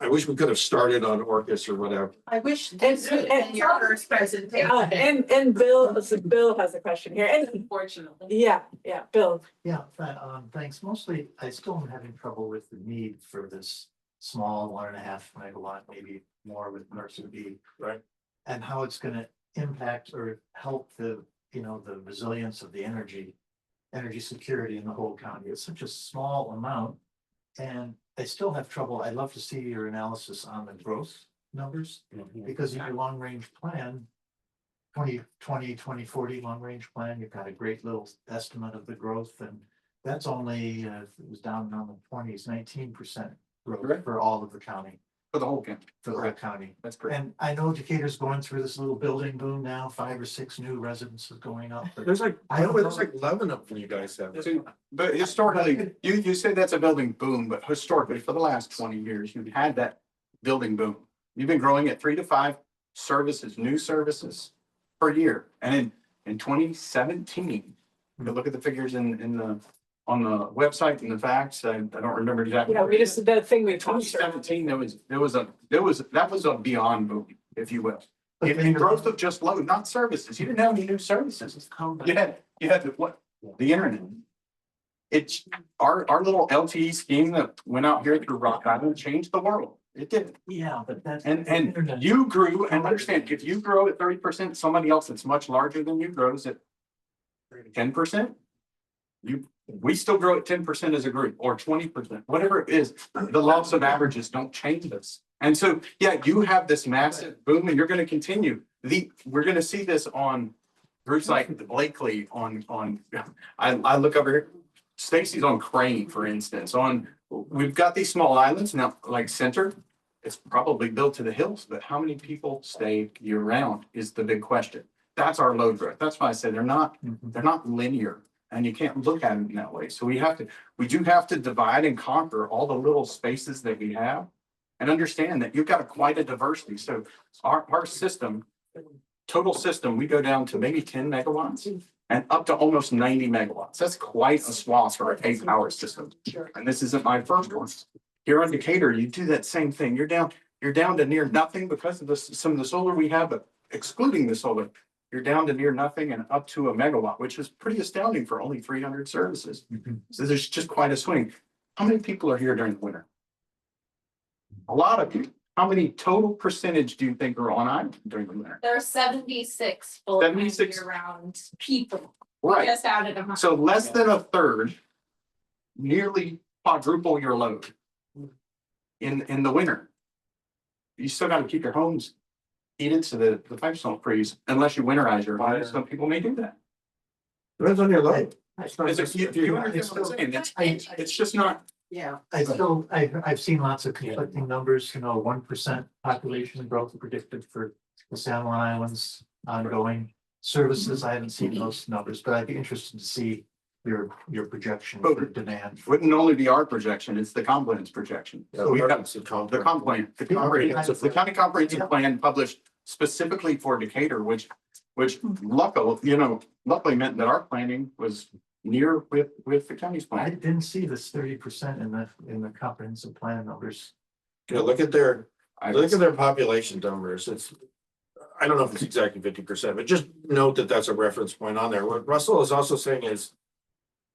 I wish we could have started on Orcas or whatever. I wish And- this was and- in your first presentation. And Bill has a question here. And Unfortunately. yeah, Bill. Yeah, thanks. Mostly, I still am having trouble with the need for this small 1.5 megawatt, maybe more with Mercer B. Right. And how it's gonna impact or help the resilience of the energy security in the whole county. It's such a small amount. And I still have trouble. I'd love to see your analysis on the growth numbers, because in your long range plan, 2040 long range plan, you've got a great little estimate of the growth, and that's only, it was down on the 20s, 19% growth Correct. for all of the county, For the whole county. for the whole county. That's correct. And I know Decatur's going through this little building boom now, 5 or 6 new residences going up. But There's there's like 11 of them you guys have. So, but historically, you say that's a building boom, but historically, for the last 20 years, you've had that building boom. You've been growing at 3 to 5 new services per year. And in 2017, if you look at the figures on the website and the facts, I don't remember exactly. Yeah, we just did the thing we In talked about. 2017, that was a beyond boom, if you will. In growth of just load, not services. You didn't have any new services. You had the internet. It's our little LTE scheme that went out here through Rock Island changed the world. It did. Yeah, but that's. And you grew, and understand, if you grow at 30%, somebody else that's much larger than you grows at 10%. We still grow at 10% as a group, or 20%, whatever it is. The laws of averages don't change this. And so, yeah, you have this massive boom, and you're gonna continue. We're gonna see this on groups like the Blakely I look over here. Stacy's on Crane, for instance, we've got these small islands now, like Center. It's probably built to the hills, but how many people stay year round is the big question. That's our load growth. That's why I said they're not linear. And you can't look at them in that way. So we do have to divide and conquer all the little spaces that we have. And understand that you've got quite a diversity. So our system, total system, we go down to maybe 10 megawatts and up to almost 90 megawatts. That's quite a swath for a power system. And this isn't my first one. Here on Decatur, you do that same thing. You're down to near nothing because of some of the solar we have, but excluding the solar, you're down to near nothing and up to a megawatt, which is pretty astounding for only 300 services. So there's just quite a swing. How many people are here during the winter? A lot of you. How many total percentage do you think are on island during the winter? There are 76 full-time 76. year-round people. We Right. just added them. So less than a third, nearly quadruple your load in the winter. You still got to keep your homes heated so that the pipes don't freeze unless you winterize your homes. Some people may do that. Depends on your load. You understand what I'm saying? It's just not. Yeah. I've seen lots of conflicting numbers, 1% population growth predicted for the San Juan Islands ongoing services. I haven't seen those numbers, but I'd be interested to see your projection for demand. Wouldn't only be our projection, it's the compliance projection. So we have the compliance, the county comprehensive plan published specifically for Decatur, which luckily meant that our planning was near with the county's I plan. didn't see this 30% in the comprehensive plan numbers. Yeah, look at their population numbers. I don't know if it's exactly 50%, but just note that that's a reference point on there. What Russell is also saying is,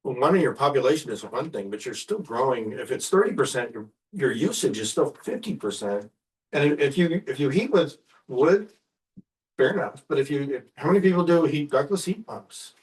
well, one of your population is one thing, but you're still growing. If it's 30%, your usage is still 50%. And if you heat with wood, fair enough. But how many people do ductless heat pumps?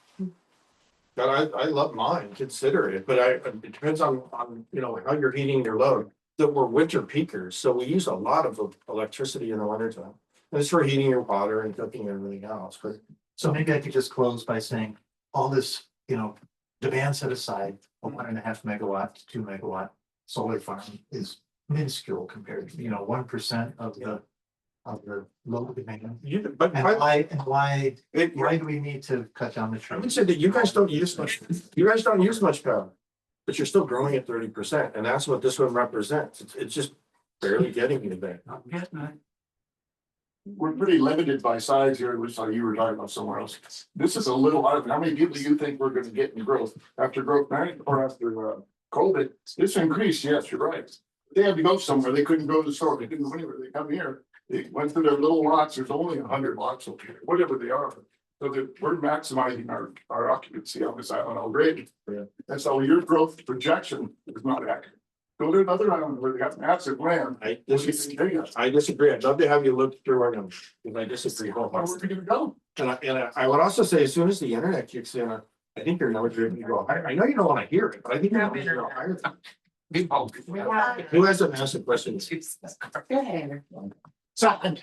God, I love mine, consider it, but it depends on how you're heating your load. That we're winter peakers, so we use a lot of electricity in the wintertime. And it's for heating your water and cooking and everything else, but So maybe I could just close by saying all this, demand set aside, a 1.5 megawatt to 2 megawatt solar farm is minuscule compared to, 1% of the load demand. but And why do we need to cut down the I trees? would say that you guys don't use much power, but you're still growing at 30%, and that's what this one represents. It's just barely getting you there. We're pretty limited by size here, which you were talking about somewhere else. This is a little, how many people do you think we're gonna get in growth after growth management or after COVID? This increased, yes, you're right. They had to go somewhere. They couldn't go to the store. They couldn't go anywhere. They come here. They went to their little lots. There's only 100 lots over here, whatever they are. So that we're maximizing our occupancy on this island already. Yeah. And so your growth projection is not accurate. Go to another island where they got massive land. I disagree. I'd love to have you look through our numbers, because I disagree. Where we're gonna go. And I would also say, as soon as the internet kicks in, I think your numbers are going to go higher. I know you don't want to hear it, but I think your numbers are going to go higher. Who has a massive question? So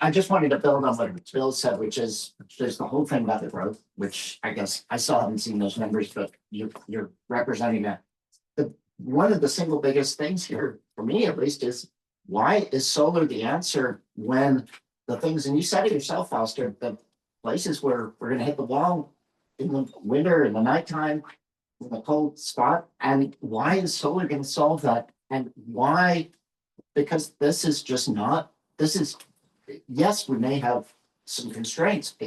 I just wanted to build on what Bill said, which is there's the whole thing about the growth, which I guess I still haven't seen those numbers, but you're representing that. One of the single biggest things here, for me at least, is why is solar the answer when the things, and you said it yourself, Foster, the places where we're gonna hit the wall in the winter, in the nighttime, in the cold spot, and why is solar gonna solve that? And why? Because this is just not, yes, we may have some constraints.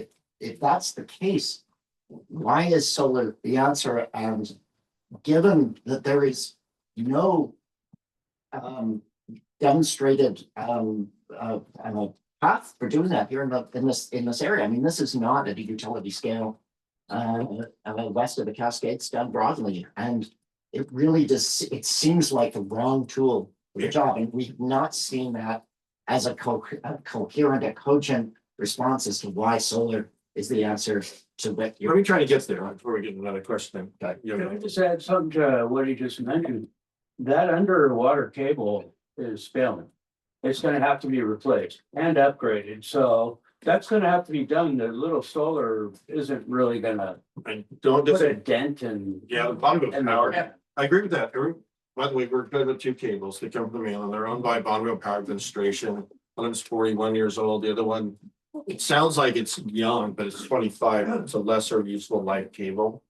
If that's the case, why is solar the answer? And given that there is no demonstrated path for doing that here in this area. I mean, this is not at a utility scale west of the Cascades done broadly, and it really just it seems like the wrong tool for the job, and we've not seen that as a coherent, a cogent response as to why solar is the answer to what you're. Let me try to get there before we get another question. Can I just add something to what he just mentioned? That underwater cable is failing. It's gonna have to be replaced and upgraded, so that's gonna have to be done. The little solar isn't really gonna Don't put a dent in. Yeah, the Bonneville in the- Power. I agree with that. By the way, we're good with two cables that come from the mainland. They're owned by Bonneville Power Administration. One of them's 41 years old. The other one, it sounds like it's young, but it's 25. It's a lesser useful life cable.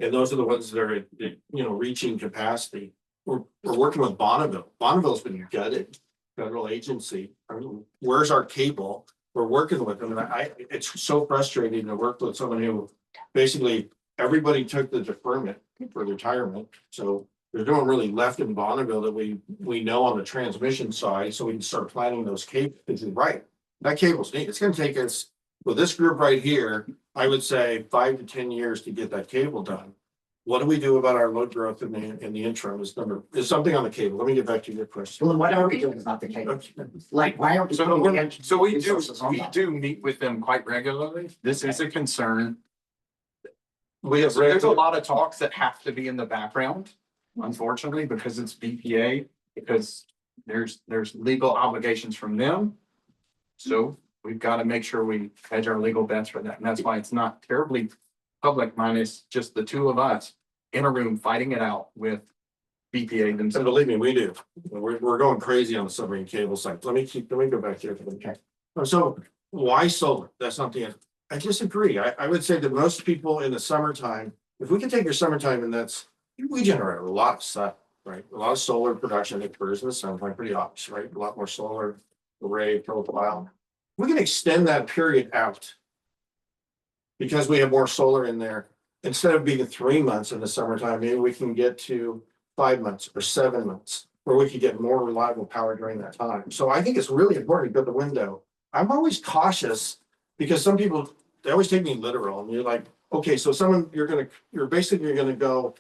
And those are the ones that are, reaching capacity. We're working with Bonneville. Bonneville's been gutted, federal agency. I mean, where's our cable? We're working with them, and it's so frustrating to work with someone who basically everybody took the deferment for retirement. So there's no one really left in Bonneville that we know on the transmission side, so we can start planning those cables. Right, that cable's neat. It's gonna take us, with this group right here, I would say 5 to 10 years to get that cable done. What do we do about our load growth in the interim? Is something on the cable? Let me get back to your question. Well, what are we doing about the cable? Like, why aren't we? So we do meet with them quite regularly. This is a concern. There's a lot of talks that have to be in the background, unfortunately, because it's BPA, because there's legal obligations from them. So we've got to make sure we hedge our legal bets for that. And that's why it's not terribly public, minus just the two of us in a room fighting it out with BPA themselves. And believe me, we do. We're going crazy on the submarine cable side. Let me go back here. Okay. So why solar? That's not the answer. I disagree. I would say that most people in the summertime, if we can take your summertime, and we generate a lot of sun, right? A lot of solar production occurs in the summertime, pretty obvious, right? A lot more solar array profile. We can extend that period out. Because we have more solar in there, instead of being 3 months in the summertime, maybe we can get to 5 months or 7 months. Where we could get more reliable power during that time. So I think it's really important to build the window. I'm always cautious because some people, they always take me literal and you're like, okay, so you're basically gonna go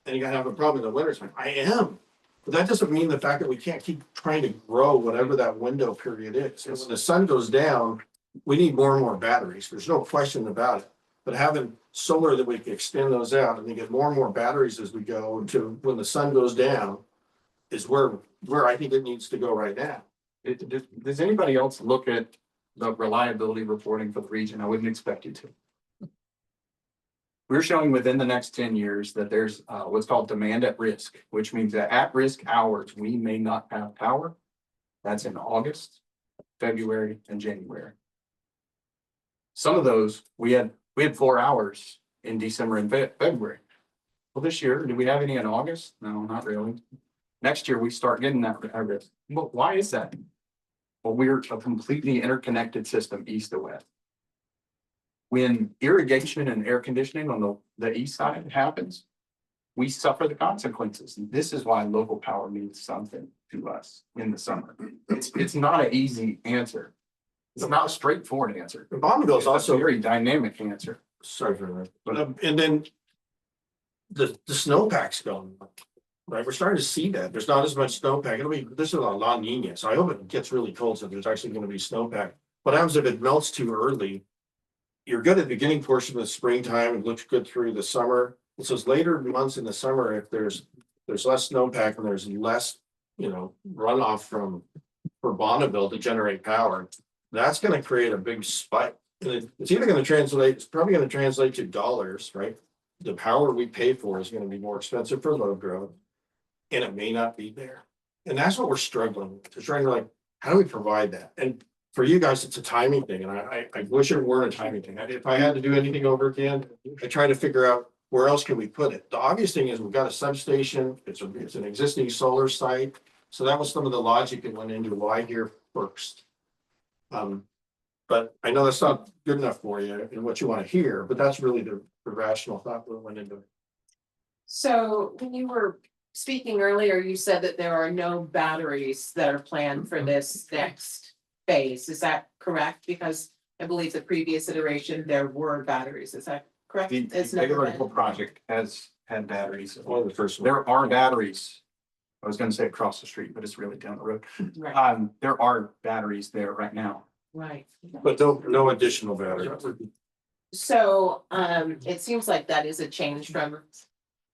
and you're gonna have a problem in the winter time. I am. But that doesn't mean the fact that we can't keep trying to grow whatever that window period is. And when the sun goes down, we need more and more batteries. There's no question about it. But having solar that we can extend those out and we get more and more batteries as we go to when the sun goes down is where I think it needs to go right now. Does anybody else look at the reliability reporting for the region? I wouldn't expect you to. We're showing within the next 10 years that there's what's called demand at risk, which means that at risk hours, we may not have power. That's in August, February, and January. Some of those, we had 4 hours in December and February. Well, this year, do we have any in August? No, not really. Next year, we start getting that at risk. Well, why is that? Well, we're a completely interconnected system, east to west. When irrigation and air conditioning on the east side happens, we suffer the consequences. And this is why local power means something to us in the summer. It's not an easy answer. It's not a straightforward answer. Bonneville's also a very dynamic answer. Sorry for that. But and then the snowpack's going up, right? We're starting to see that. There's not as much snowpack. This is a La Nina, so I hope it gets really cold so there's actually going to be snowpack. What happens if it melts too early? You're good at the beginning portion of the springtime. It looks good through the summer. It's those later months in the summer, if there's less snowpack and there's less, runoff for Bonneville to generate power, that's going to create a big spike. And it's either going to translate, it's probably going to translate to dollars, right? The power we pay for is going to be more expensive for load growth, and it may not be there. And that's what we're struggling with. We're trying to how do we provide that? And for you guys, it's a timing thing, and I wish it weren't a timing thing. If I had to do anything over again, I try to figure out where else can we put it. The obvious thing is we've got a substation. It's an existing solar site. So that was some of the logic that went into why here first. But I know that's not good enough for you and what you want to hear, but that's really the rational thought that went into it. So when you were speaking earlier, you said that there are no batteries that are planned for this next phase. Is that correct? Because I believe the previous iteration, there were batteries. Is that correct? The It's never Decatur been. project has had batteries. One of the first. There are batteries. I was going to say across the street, but it's really down the road. Right, There are batteries there right now. right. But no additional batteries. So it seems like that is a change from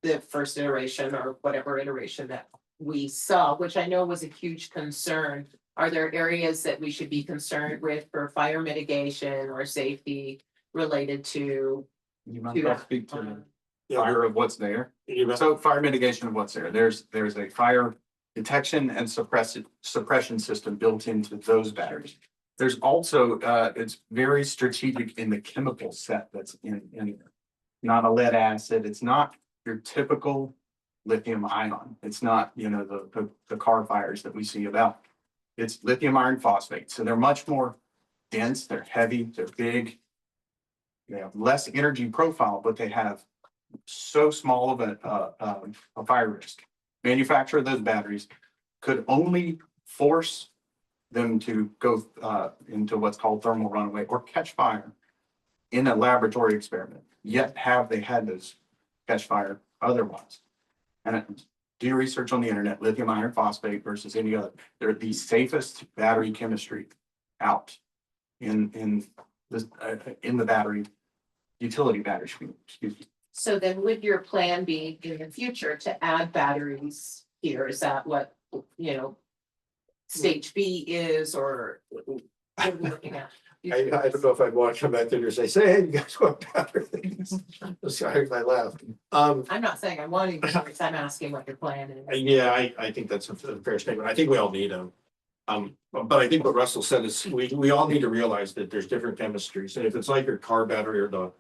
the first iteration or whatever iteration that we saw, which I know was a huge concern. Are there areas that we should be concerned with for fire mitigation or safety related to? You might not speak to Yeah. fire of what's there. So fire mitigation of what's there. There's a fire detection and suppression system built into those batteries. There's also, it's very strategic in the chemical set that's in there. Not a lead acid. It's not your typical lithium ion. It's not, the car fires that we see about. It's lithium iron phosphate. So they're much more dense, they're heavy, they're big. They have less energy profile, but they have so small of a fire risk. Manufacturer of those batteries could only force them to go into what's called thermal runaway or catch fire in a laboratory experiment. Yet have they had those catch fire otherwise? And do your research on the internet, lithium iron phosphate versus any other. They're the safest battery chemistry out in the battery utility battery. Excuse me. So then would your plan be in the future to add batteries here? Is that what, stage B is, or what are we looking at? I don't know if I'd want to come back there and say, hey, you guys want batteries? Sorry if I laughed. I'm not saying I'm wanting batteries, I'm asking what your plan is. Yeah, I think that's a fair statement. I think we all need them. But I think what Russell said is we all need to realize that there's different chemistries. And if it's like your car battery or the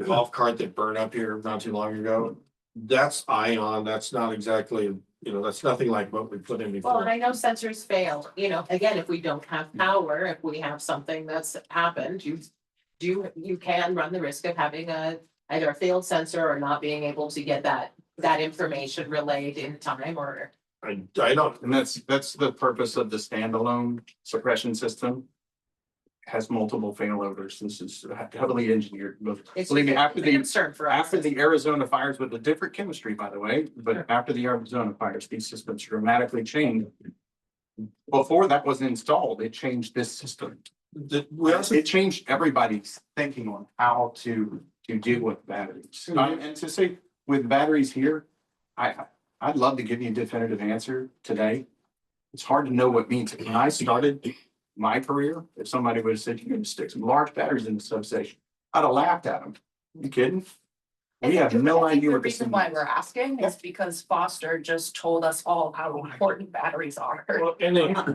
golf cart that burned up here not too long ago, that's ion. That's not exactly, that's nothing like what we put in Well, and before. I know sensors fail, again, if we don't have power, if we have something that's happened, you can run the risk of having either a failed sensor or not being able to get that information relayed in time or. I don't, And that's the purpose of the standalone suppression system. Has multiple failovers. This is heavily engineered, but It's believe me, after it's a the, concern for us. after the Arizona fires with a different chemistry, by the way, but after the Arizona fires, these systems dramatically changed. Before that was installed, it changed this system. we also, It changed everybody's thinking on how to deal with batteries. And to say with batteries here, I'd love to give you a definitive answer today. It's hard to know what it means. When I started my career, if somebody would have said, you're gonna stick some large batteries in the substation, I'd have laughed at them. You kidding? We have no idea The what this reason thing why is. we're asking is because Foster just told us all how important batteries are. well, and then, So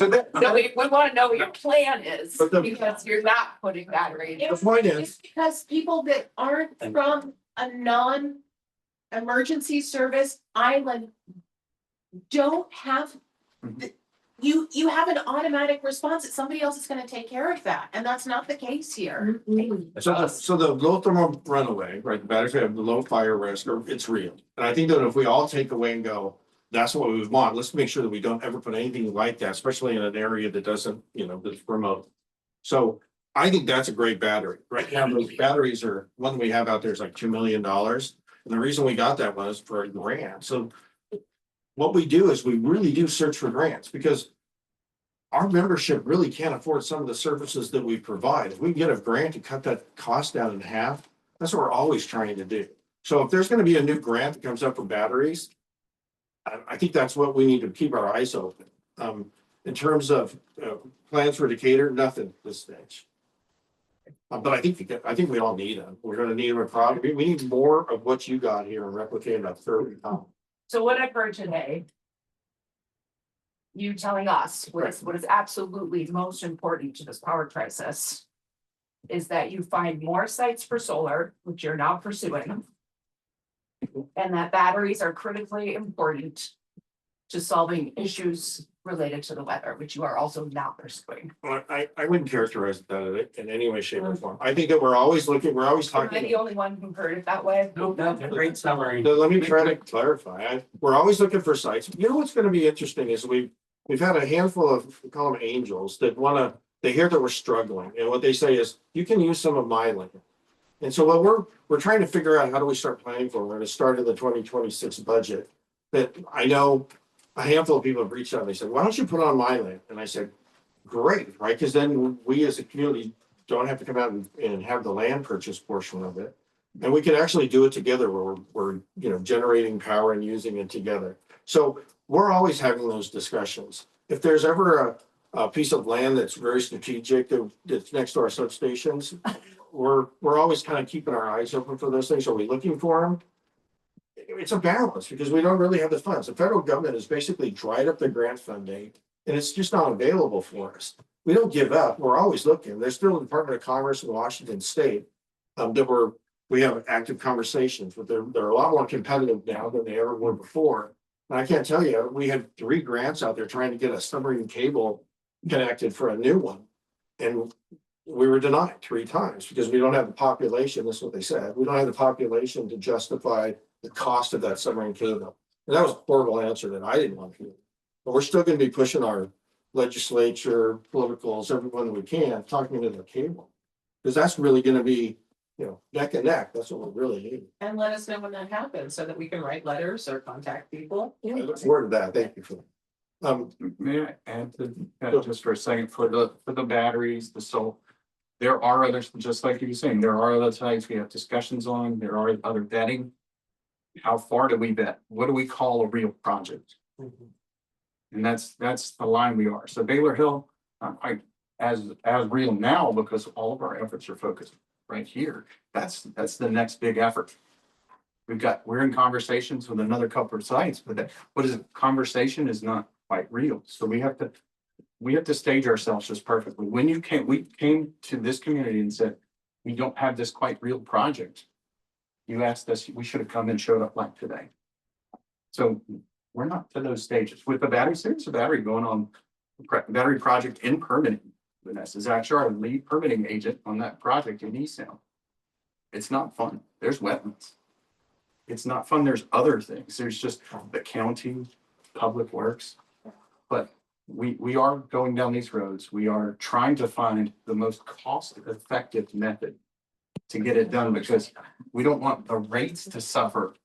that, So we want to know what your plan is, But the- because you're not putting batteries. the point is, It's because people that aren't from a non-emergency service island don't have you have an automatic response that somebody else is gonna take care of that, and that's not the case here. so the low thermal runaway, right, the batteries have the low fire risk, or it's real. And I think that if we all take away and go, that's what we would want, let's make sure that we don't ever put anything like that, especially in an area that doesn't, that's remote. So I think that's a great battery. Right now, those batteries are, one we have out there is like $2 million. And the reason we got that was for a grant. So what we do is we really do search for grants because our membership really can't afford some of the services that we provide. If we can get a grant to cut that cost down in half, that's what we're always trying to do. So if there's going to be a new grant that comes up for batteries, I think that's what we need to keep our eyes open. In terms of plans for Decatur, nothing this stage. But I think we all need them. We're going to need them in product. We need more of what you got here and replicate about 30 times. So what I've heard today, you telling us what is absolutely most important to this power crisis is that you find more sites for solar, which you're now pursuing, and that batteries are critically important to solving issues related to the weather, which you are also not pursuing. Well, I wouldn't characterize that in any way, shape, or form. I think that we're always talking. Am I the only one who heard it that way? Nope, that's a great summary. So let me try to clarify. We're always looking for sites. You know what's going to be interesting is we've had a handful of, we call them angels, that they hear that we're struggling. And what they say is, you can use some of my land. And so what we're trying to figure out, how do we start planning for? We're going to start in the 2026 budget. That I know a handful of people have reached out and they said, why don't you put on my land? And I said, great, right? Because then we as a community don't have to come out and have the land purchase portion of it. And we can actually do it together where we're generating power and using it together. So we're always having those discussions. If there's ever a piece of land that's very strategic that's next to our substations, we're always kind of keeping our eyes open for those things. Are we looking for them? It's a balance because we don't really have the funds. The federal government has basically dried up the grant funding and it's just not available for us. We don't give up. We're always looking. There's still the Department of Commerce in Washington State that we have active conversations, but they're a lot more competitive now than they ever were before. And I can't tell you, we had 3 grants out there trying to get a submarine cable connected for a new one. And we were denied 3 times because we don't have the population. That's what they said. We don't have the population to justify the cost of that submarine cable. And that was a horrible answer that I didn't want to hear. But we're still going to be pushing our legislature, politicals, everyone we can, talking to the cable. Because that's really going to be, neck and neck. That's what we really need. And let us know when that happens so that we can write letters or contact people. I look forward to that. Thank you for that. May I add to that just for a second for the batteries, the solar? There are others, just like you were saying, there are other sites we have discussions on, there are other vetting. How far do we vet? What do we call a real project? And that's the line we are. So Baylor Hill, as real now because all of our efforts are focused right here. That's the next big effort. We're in conversations with another couple of sites, but conversation is not quite real. So we have to stage ourselves just perfectly. When we came to this community and said, we don't have this quite real project. You asked us, we should have come and showed up like today. So we're not to those stages with the battery, there's a battery going on, battery project in permitting. Vanessa is actually our lead permitting agent on that project in Easttown. It's not fun. There's wetlands. It's not fun. There's other things. There's just the county, public works. But we are going down these roads. We are trying to find the most cost-effective method to get it done, because we don't want the rates to suffer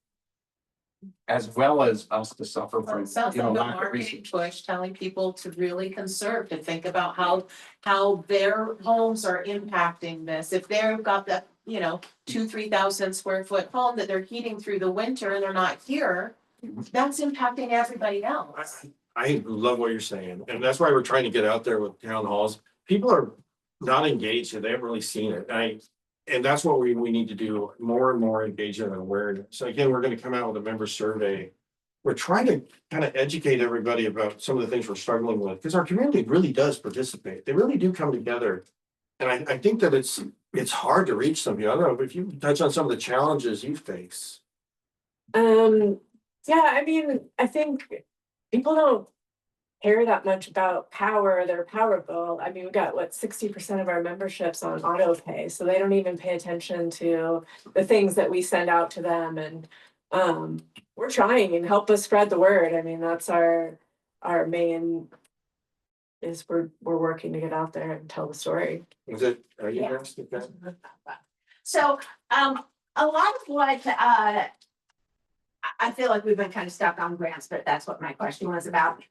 as well as us to suffer Well, from, it sounds you know, like a lack of marketing research. push, telling people to really conserve, to think about how their homes are impacting this. If they've got the, 2,000-3,000 square foot home that they're heating through the winter and they're not here, that's impacting everybody else. I love what you're saying, and that's why we're trying to get out there with town halls. People are not engaged, and they haven't really seen it. And that's what we need to do, more and more engagement and awareness. So again, we're gonna come out with a member survey. We're trying to kind of educate everybody about some of the things we're struggling with, because our community really does participate. They really do come together. And I think that it's hard to reach some people. I don't know, but if you touch on some of the challenges you face. Yeah, I mean, I think people don't care that much about power, their power bill. I mean, we got 60% of our memberships on auto pay, so they don't even pay attention to the things that we send out to them. And we're trying, and help us spread the word. I mean, that's our main is we're working to get out there and tell the story. Are you Yeah. interested in that? So, a lot of what, I feel like we've been kind of stuck on grants, but that's what my question was about.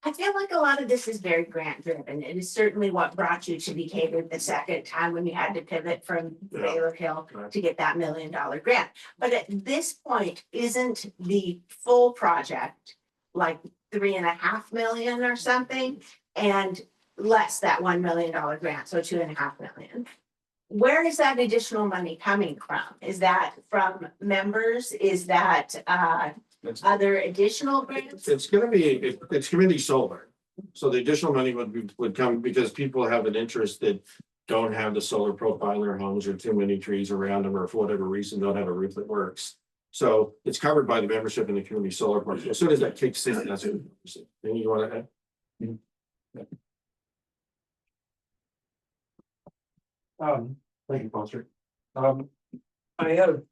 I feel like a lot of this is very grant driven. It is certainly what brought you to Decatur the second time when you had to pivot from Baylor Hill to get that $1 million grant. But at this point, isn't the full project like 3.5 million or something? And less that $1 million grant, so 2.5 million. Where is that additional money coming from? Is that from members? Is that other additional grants? It's gonna be, it's community solar. So the additional money would come because people have an interest that don't have the solar profile in their homes, or too many trees around them, or for whatever reason, don't have a roof that works. So it's covered by the membership in the community solar park. As soon as that kicks in, that's it. Anything you wanna add? Thank you, Foster. I have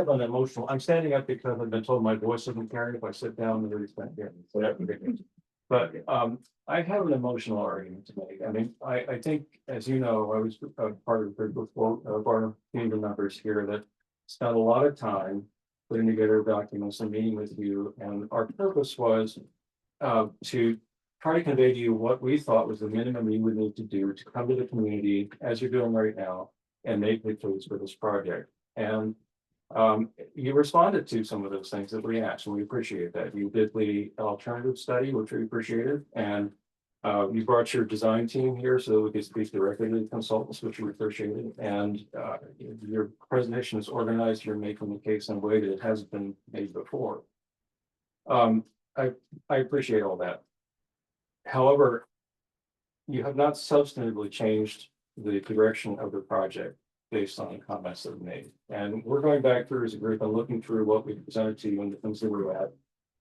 an emotional, I'm standing up because I've been told my voice isn't carried if I sit down and really can't hear me, so that's ridiculous. But I have an emotional argument to make. I mean, I think, as you know, I was part of the group of our community members here that spent a lot of time putting together documents and meeting with you, and our purpose was to try to convey to you what we thought was the minimum you would need to do to come to the community, as you're doing right now, and make the case for this project. And you responded to some of those things that we asked, and we appreciate that. You did the alternative study, which we appreciated, and you brought your design team here so that we could speak directly to the consultants, which we appreciated. And your presentation is organized. You're making the case in a way that it hasn't been made before. I appreciate all that. However, you have not substantively changed the direction of the project based on the comments that were made. And we're going back through as a group and looking through what we presented to you and the things that we had.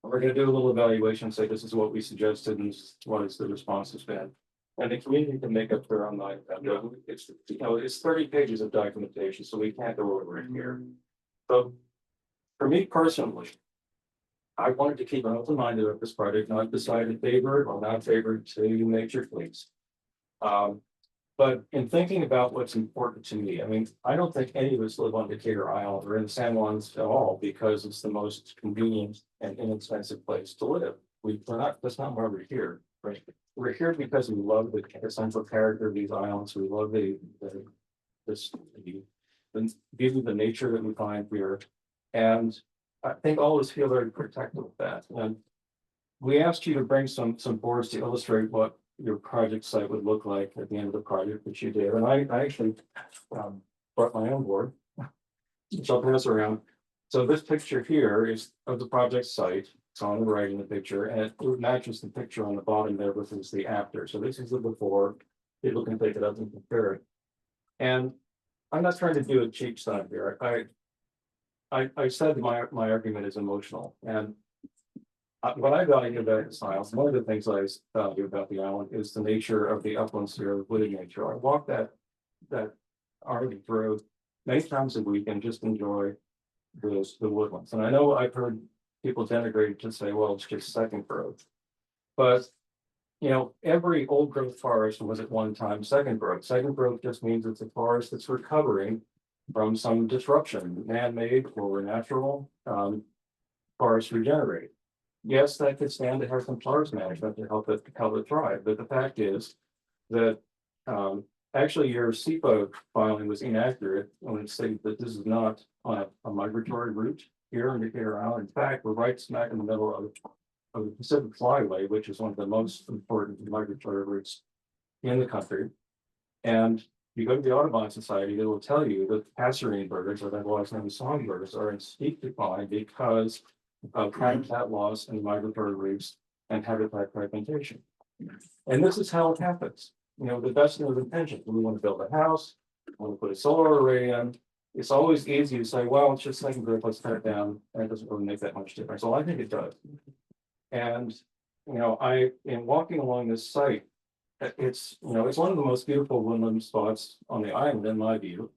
We're going to do a little evaluation, say this is what we suggested and this is what is the response has been. And the community can make up their own mind. It's, it's 30 pages of documentation, so we can't go over it here. So for me personally, I wanted to keep an open mind about this project, not decide in favor or not favor to make your please. But in thinking about what's important to me, I mean, I don't think any of us live on Decatur Island or in San Juan's at all because it's the most convenient and inexpensive place to live. We're not, that's not why we're here, right? We're here because we love the essential character of these islands. We love the beauty of the nature that we find here. And I think all of us feel very protective of that. And we asked you to bring some boards to illustrate what your project site would look like at the end of the project, which you did. And I actually brought my own board, which I'll pass around. So this picture here is of the project site. It's on the right in the picture, and it matches the picture on the bottom there, which is the after. So this is the before. People can pick it up and compare it. And I'm not trying to do a cheap stunt here. I said my argument is emotional, and what I value about this island, one of the things I value about the island is the nature of the uplands here, wooded nature. I walk that Arctic road many times a week and just enjoy the woodlands. And I know I've heard people denigrate to say, well, it's just second growth. But you know, every old growth forest was at one time second growth. Second growth just means it's a forest that's recovering from some disruption, man-made or natural. Forests regenerate. Yes, that could stand to have some forest management to help it thrive. But the fact is that actually your SEPA filing was inaccurate when it stated that this is not on a migratory route here in Decatur Island. In fact, we're right smack in the middle of the Pacific Flyway, which is one of the most important migratory routes in the country. And you go to the Audubon Society, they will tell you that passerine birds, or otherwise known as songbirds, are in steep decline because of habitat loss and migratory routes and habitat fragmentation. And this is how it happens. You know, the best of intentions. We want to build a house, we want to put a solar array in. It's always easy to say, well, it's just second growth, let's cut it down, and it doesn't really make that much difference. Well, I think it does. And you know, in walking along this site, it's one of the most beautiful woodland spots on the island, in my view.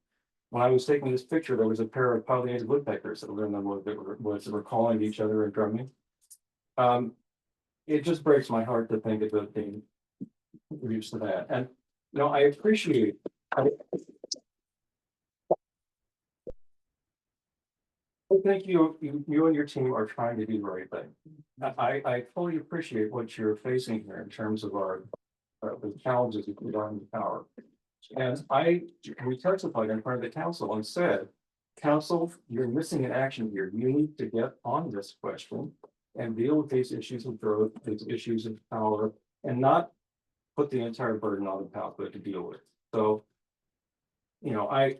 When I was taking this picture, there was a pair of pollinated woodpeckers that were in the wood that were calling to each other and drumming. It just breaks my heart to think about being used to that. And you know, I appreciate. I think you and your team are trying to do the right thing. I fully appreciate what you're facing here in terms of the challenges regarding the power. And we testified in front of the council and said, council, you're missing an action here. You need to get on this question and deal with these issues of growth, these issues of power, and not put the entire burden on the Palco to deal with. So, you know, I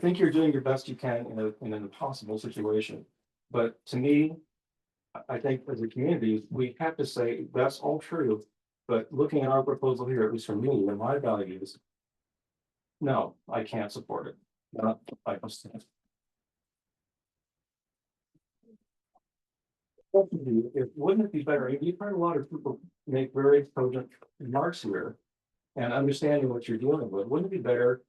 think you're doing your best you can in an impossible situation. But to me, I think as a community, we have to say that's all true. But looking at our proposal here, at least for me and my values, no, I can't support it. Not, I understand. Wouldn't it be better? You've heard a lot of people make very cogent remarks here and understanding what you're dealing with. Wouldn't it be better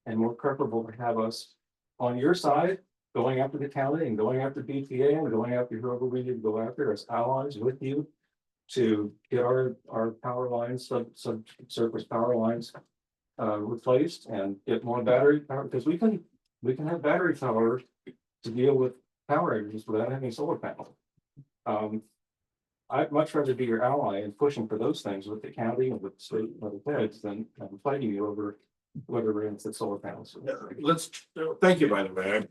and more preferable to have us on your side, going after the county and going after BTA and going after whoever we need to go after as allies with you to get our power lines, subsurface power lines replaced and get more battery power, because we can have battery power to deal with power outages without having solar panels. I'd much rather be your ally in pushing for those things with the county and with the state and the feds than fighting you over whether we're into solar panels. Thank you, by the way.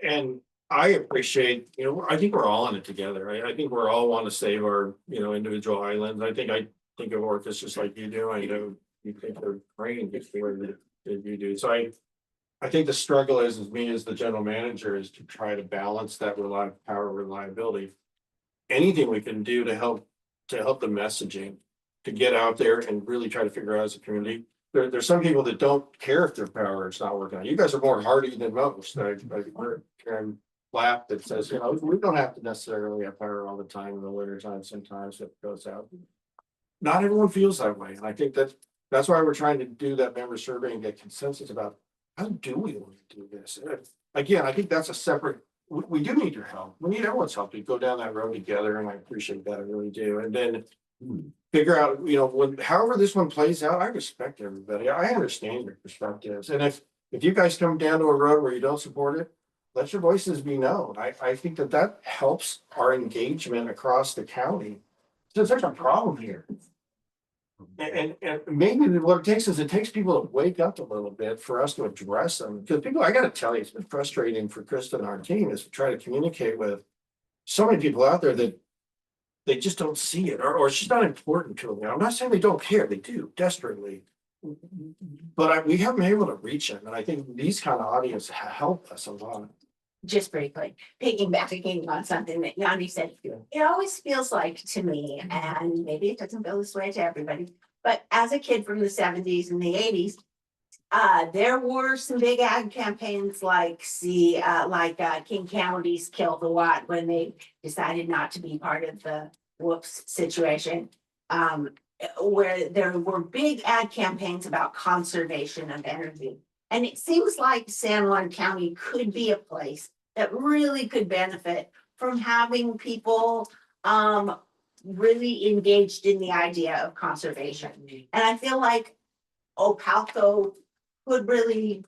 And I appreciate, you know, I think we're all in it together. I think we're all want to save our, you know, individual islands. I think of Orcas just like you do. I know you think they're praying just the way that you do. So I think the struggle is me as the general manager is to try to balance that power reliability. Anything we can do to help the messaging, to get out there and really try to figure out as a community. There's some people that don't care if their power is not working. You guys are more hardy than most. I laugh that says, you know, we don't have to necessarily have power all the time in the winter time. Sometimes it goes out. Not everyone feels that way. And I think that's why we're trying to do that member survey and get consensus about how do we want to do this. Again, I think that's a separate, we do need your help. We need everyone's help to go down that road together. And I appreciate that. I really do. And then figure out, you know, however this one plays out, I respect everybody. I understand your perspectives. And if you guys come down to a road where you don't support it, let your voices be known. I think that helps our engagement across the county. So there's a problem here. And maybe what it takes is people to wake up a little bit for us to address them. Because people, I got to tell you, it's been frustrating for Krista and our team is to try to communicate with so many people out there that they just don't see it, or it's just not important to them. I'm not saying they don't care; they do desperately. But we haven't been able to reach them, and I think these kind of audiences help us a lot. Just briefly, piggybacking on something that Yanni said, it always feels like to me, and maybe it doesn't feel this way to everybody, but as a kid from the 70s and the 80s, there were some big ag campaigns like King County's Kill the Watt when they decided not to be part of the whoops situation. Where there were big ad campaigns about conservation of energy. And it seems like San Juan County could be a place that really could benefit from having people really engaged in the idea of conservation. And I feel like Opalco could really,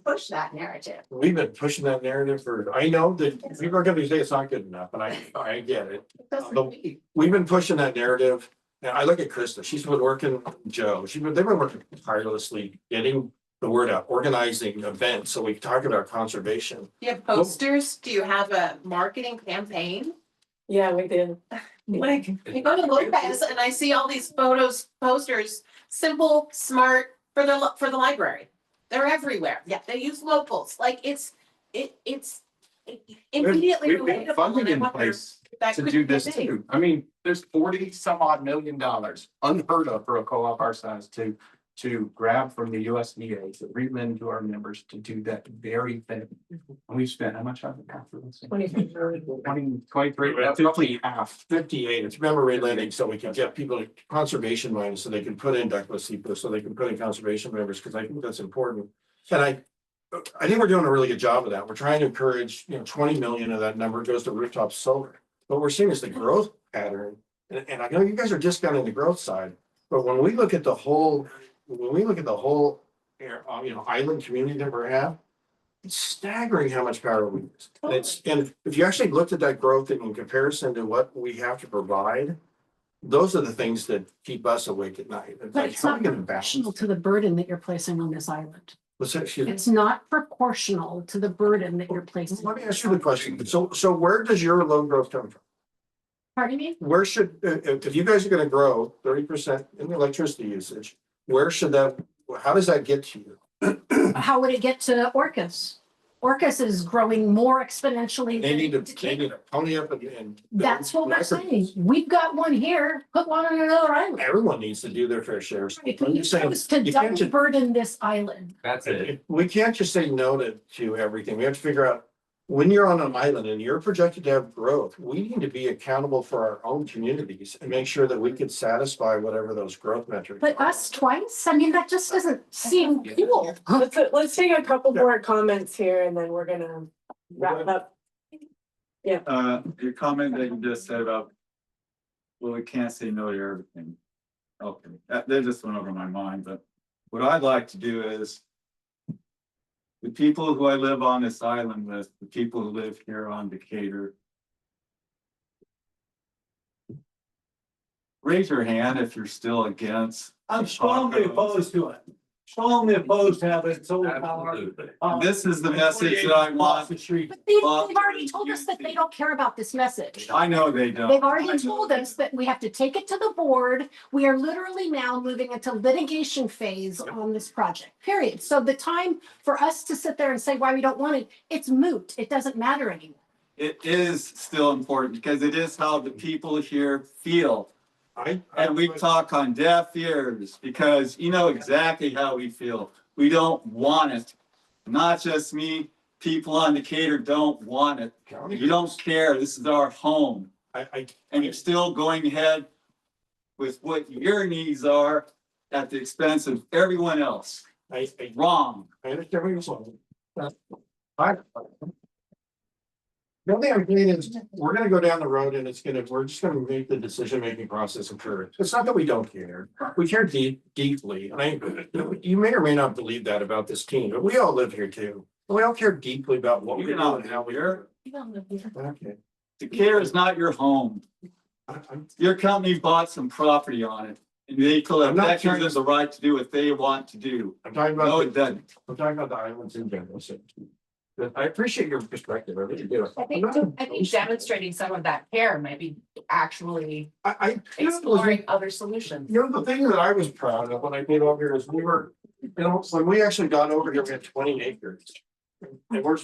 push that narrative. We've been pushing that narrative for, I know that people are gonna say it's not good enough, and I get it. But we've been pushing that narrative. And I look at Krista, she's been working, Joe, they've been working tirelessly, getting the word out, organizing events, so we can talk about conservation. Do you have posters? Do you have a marketing campaign? Yeah, we did. Like, you go to Lopez and I see all these posters, simple, smart, for the library. They're everywhere. Yeah. They use locals, like it's immediately We've got relatable. funding and I in wonder place if that to could do be a this thing. too. I mean, there's 40 some odd $million, unheard of for a co-op our size to grab from the USDA, to relend to our members to do that very thing. And we've spent how much on it? 23, that's roughly half. 58, it's memory lending, so we can get people to conservation money, so they can put in ductless heaters, so they can put in conservation members, because I think that's important. And I think we're doing a really good job of that. We're trying to encourage, 20 million of that number goes to rooftop solar. What we're seeing is the growth pattern, and I know you guys are discounting the growth side, but when we look at the whole, island community that we have, it's staggering how much power we use. And if you actually looked at that growth in comparison to what we have to provide, those are the things that keep us awake at night. But it's not proportional to the burden that you're placing on this island. Excuse me. It's not proportional to the burden that you're placing. Let me ask you the question. So where does your load growth come from? Pardon me? Where should, if you guys are gonna grow 30% in electricity usage, how does that get to you? How would it get to Orcas? Orcas is growing more exponentially. They need than to Decatur. pony up and. That's what we're saying. We've got one here, put one on another island. Everyone needs to do their fair share. Right, I'm we just saying, chose to you can't double just- burden this island. That's it. We can't just say no to everything. We have to figure out, when you're on an island and you're projected to have growth, we need to be accountable for our own communities and make sure that we can satisfy whatever those growth metrics But are. us twice, I mean, that just doesn't seem cool. Let's take a couple more comments here and then we're gonna wrap up. Your comment that you just said about, well, we can't say no to everything. Okay, that just went over my mind, but what I'd like to do is the people who I live on this island with, the people who live here on Decatur. Raise your hand if you're still against. I'm strongly opposed to it. Strongly opposed to having solar power. This is the message that I want. The street. But they've already told us that they don't care about this message. I know they don't. They've already told us that we have to take it to the board. We are literally now moving into litigation phase on this project, period. So the time for us to sit there and say why we don't want it, it's moot. It doesn't matter anymore. It is still important because it is how the people here feel. And we talk on deaf ears because you know exactly how we feel. We don't want it. Not just me, people on Decatur don't want it. You don't care. This is our home. And you're still going ahead with what your needs are at the expense of everyone else. Wrong. I understand what you're saying. The only thing I'm saying is, we're gonna go down the road and we're just gonna make the decision-making process occur. It's not that we don't care. We care deeply. And you may or may not believe that about this team, but we all live here too. We all care deeply about what we do and how we are. Okay. Decatur is not your home. Your company bought some property on it. And they collect that gives them the right to do what they want to do. I'm talking about. No, it doesn't. I'm talking about the islands in general. So, I appreciate your perspective. I really do. I think demonstrating some of that care might be actually exploring other solutions. The thing that I was proud of when I came over here is when we actually got over here, we had 20 acres. And we're,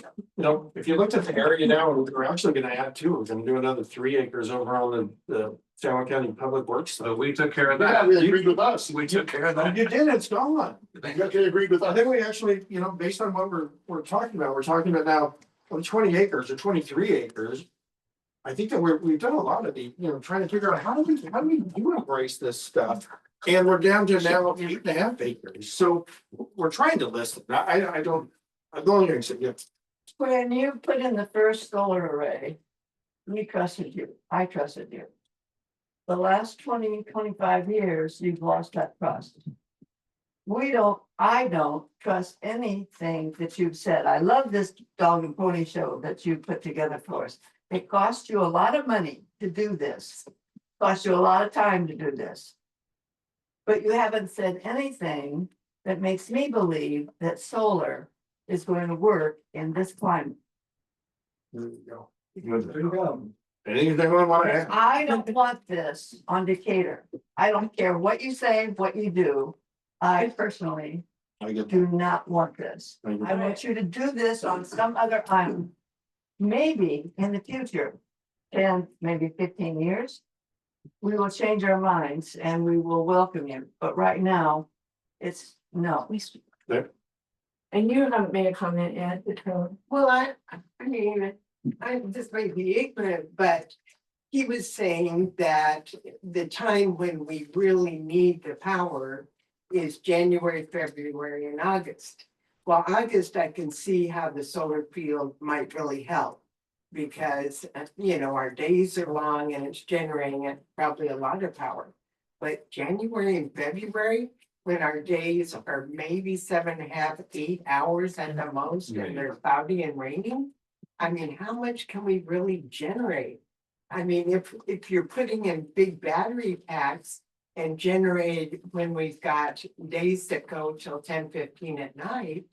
if you looked at the area now, we're actually gonna add two, we're gonna do another 3 acres over on the San Juan County Public Works. So we took care of Yeah, that. they agreed with us. We took care of that. You did, it's gone. They agreed with I us. think we actually, based on what we're talking about, we're talking about now, 20 acres or 23 acres. I think that we've done a lot of the, trying to figure out how do we do embrace this stuff? And we're down to now 8.5 acres, so we're trying to list it. I don't, I'm going to say, yeah. When you put in the first solar array, we trusted you, I trusted you. The last 20-25 years, you've lost that trust. I don't trust anything that you've said. I love this dog and pony show that you put together for us. It cost you a lot of money to do this, cost you a lot of time to do this. But you haven't said anything that makes me believe that solar is going to work in this climate. There you go. There you go. Anything I want to add? I don't want this on Decatur. I don't care what you say, what you do. I personally I get do not want this. I get I want you to do this on some other island. Maybe in the future, 10, maybe 15 years, we will change our minds and we will welcome you. But right now, it's no. There. And you haven't made a comment yet, Decatur. Well, I mean, I just might be ignorant, but he was saying that the time when we really need the power is January, February, and August. Well, August, I can see how the solar field might really help. Because, our days are long and it's generating probably a lot of power. But January and February, when our days are maybe 7.5, 8 hours at the most, and they're cloudy and raining. I mean, how much can we really generate? I mean, if you're putting in big battery packs and generate when we've got days that go till 10-15 at night,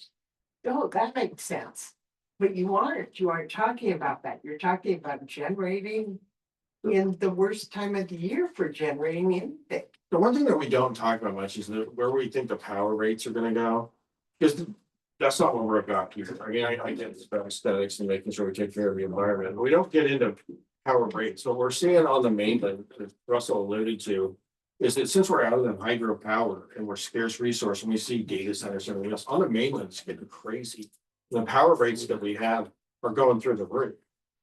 oh, that makes sense. But you aren't talking about that. You're talking about generating in the worst time of the year for generating anything. The one thing that we don't talk about much is where we think the power rates are gonna go. Because that's not what we're about here. I mean, I get it's about aesthetics and making sure we take care of the environment. We don't get into power rates. What we're seeing on the mainland, as Russell alluded to, is that since we're out of the hydropower and we're scarce resource and we see data centers and everything else, on the mainland, it's getting crazy. The power rates that we have are going through the roof.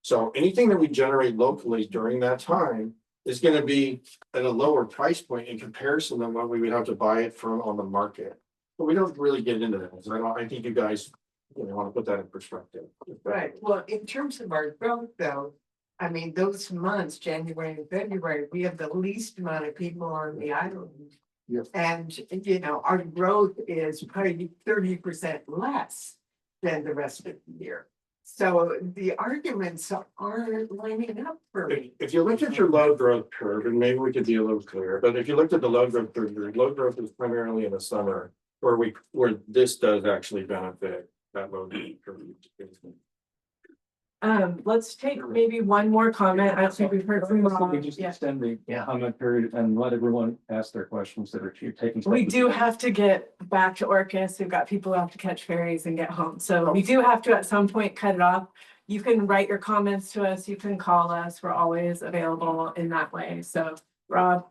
So anything that we generate locally during that time is gonna be at a lower price point in comparison than what we would have to buy it from on the market. But we don't really get into that. So I think you guys wanna put that in perspective. Right, well, in terms of our growth though, I mean, those months, January and February, we have the least amount of people on the island. Yes. And, our growth is probably 30% less than the rest of the year. So the arguments aren't lining up for me. If you look at your load growth curve, and maybe we could be a little clearer, but if you looked at the load growth curve, your load growth is primarily in the summer, where this does actually benefit that load curve. Let's take maybe one more comment. I don't think we've heard from Rob. We just Yeah. extend the comment period and let everyone ask their questions that are taking. We do have to get back to Orcas. We've got people who have to catch ferries and get home. So we do have to at some point cut it off. You can write your comments to us. You can call us. We're always available in that way. So Rob.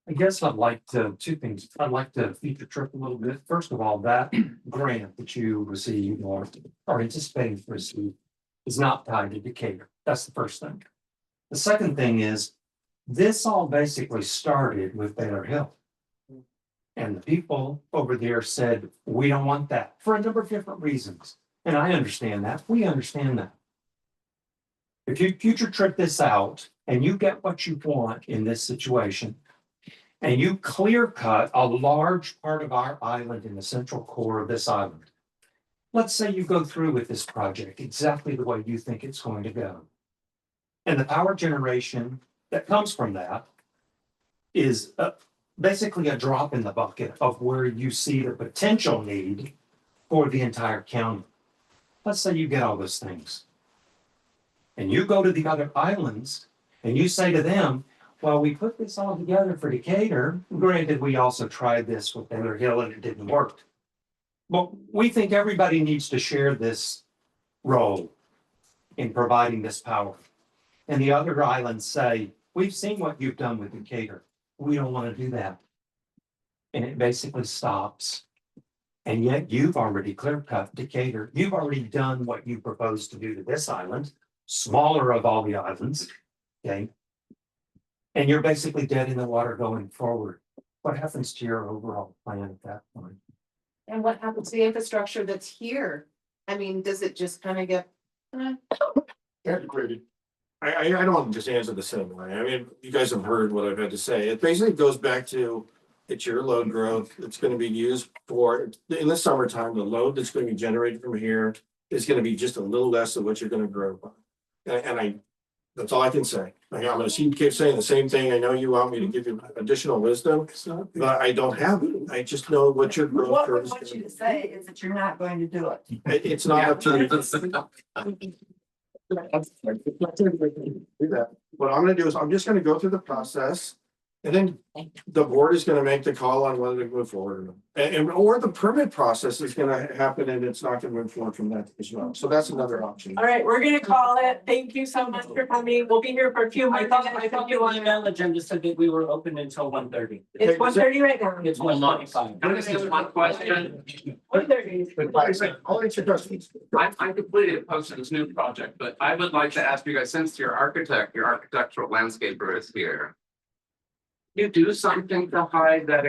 I guess I'd like to, two things. I'd like to feature trip a little bit. First of all, that grant that you receive or are anticipating to receive is not tied to Decatur. That's the first thing. The second thing is, this all basically started with Baylor Hill. And the people over there said, we don't want that for a number of different reasons. And I understand that. We understand that. If you future trip this out and you get what you want in this situation, and you clear cut a large part of our island in the central core of this island. Let's say you go through with this project exactly the way you think it's going to go. And the power generation that comes from that is basically a drop in the bucket of where you see the potential need for the entire county. Let's say you get all those things. And you go to the other islands and you say to them, well, we put this all together for Decatur. Granted, we also tried this with Baylor Hill and it didn't work. Well, we think everybody needs to share this role in providing this power. And the other islands say, we've seen what you've done with Decatur. We don't want to do that. And it basically stops. And yet you've already clear cut Decatur. You've already done what you proposed to do to this island, smaller of all the islands. Okay. And you're basically dead in the water going forward. What happens to your overall plan at that point? And what happens to the infrastructure that's here? I mean, does it just kind of get? Antiquated. I don't want to just answer the same way. I mean, you guys have heard what I've had to say. It basically goes back to, it's your load growth. It's gonna be used for, in the summertime, the load that's gonna be generated from here is gonna be just a little less of what you're gonna grow by. And that's all I can say. I'm gonna keep saying the same thing. I know you want me to give you additional wisdom, but I don't have it. I just know what your growth What curve we is want gonna you be. to say is that you're not going to do it. It's not up to do that. What I'm gonna do is I'm just gonna go through the process. And then the board is gonna make the call on whether to move forward. Or the permit process is gonna happen and it's not gonna move forward from that as well. So that's another option. All right, we're gonna call it. Thank you so much for coming. We'll be here for a few more minutes. I thought the email agenda said that we were open until 1:30. It's 1:30 right now. It's 1:25. Can I just ask one question? 1:30. I'll answer questions. I'm completely opposed to this new project, but I would like to ask you guys, since your architect, your architectural landscaper is here. You do something to hide that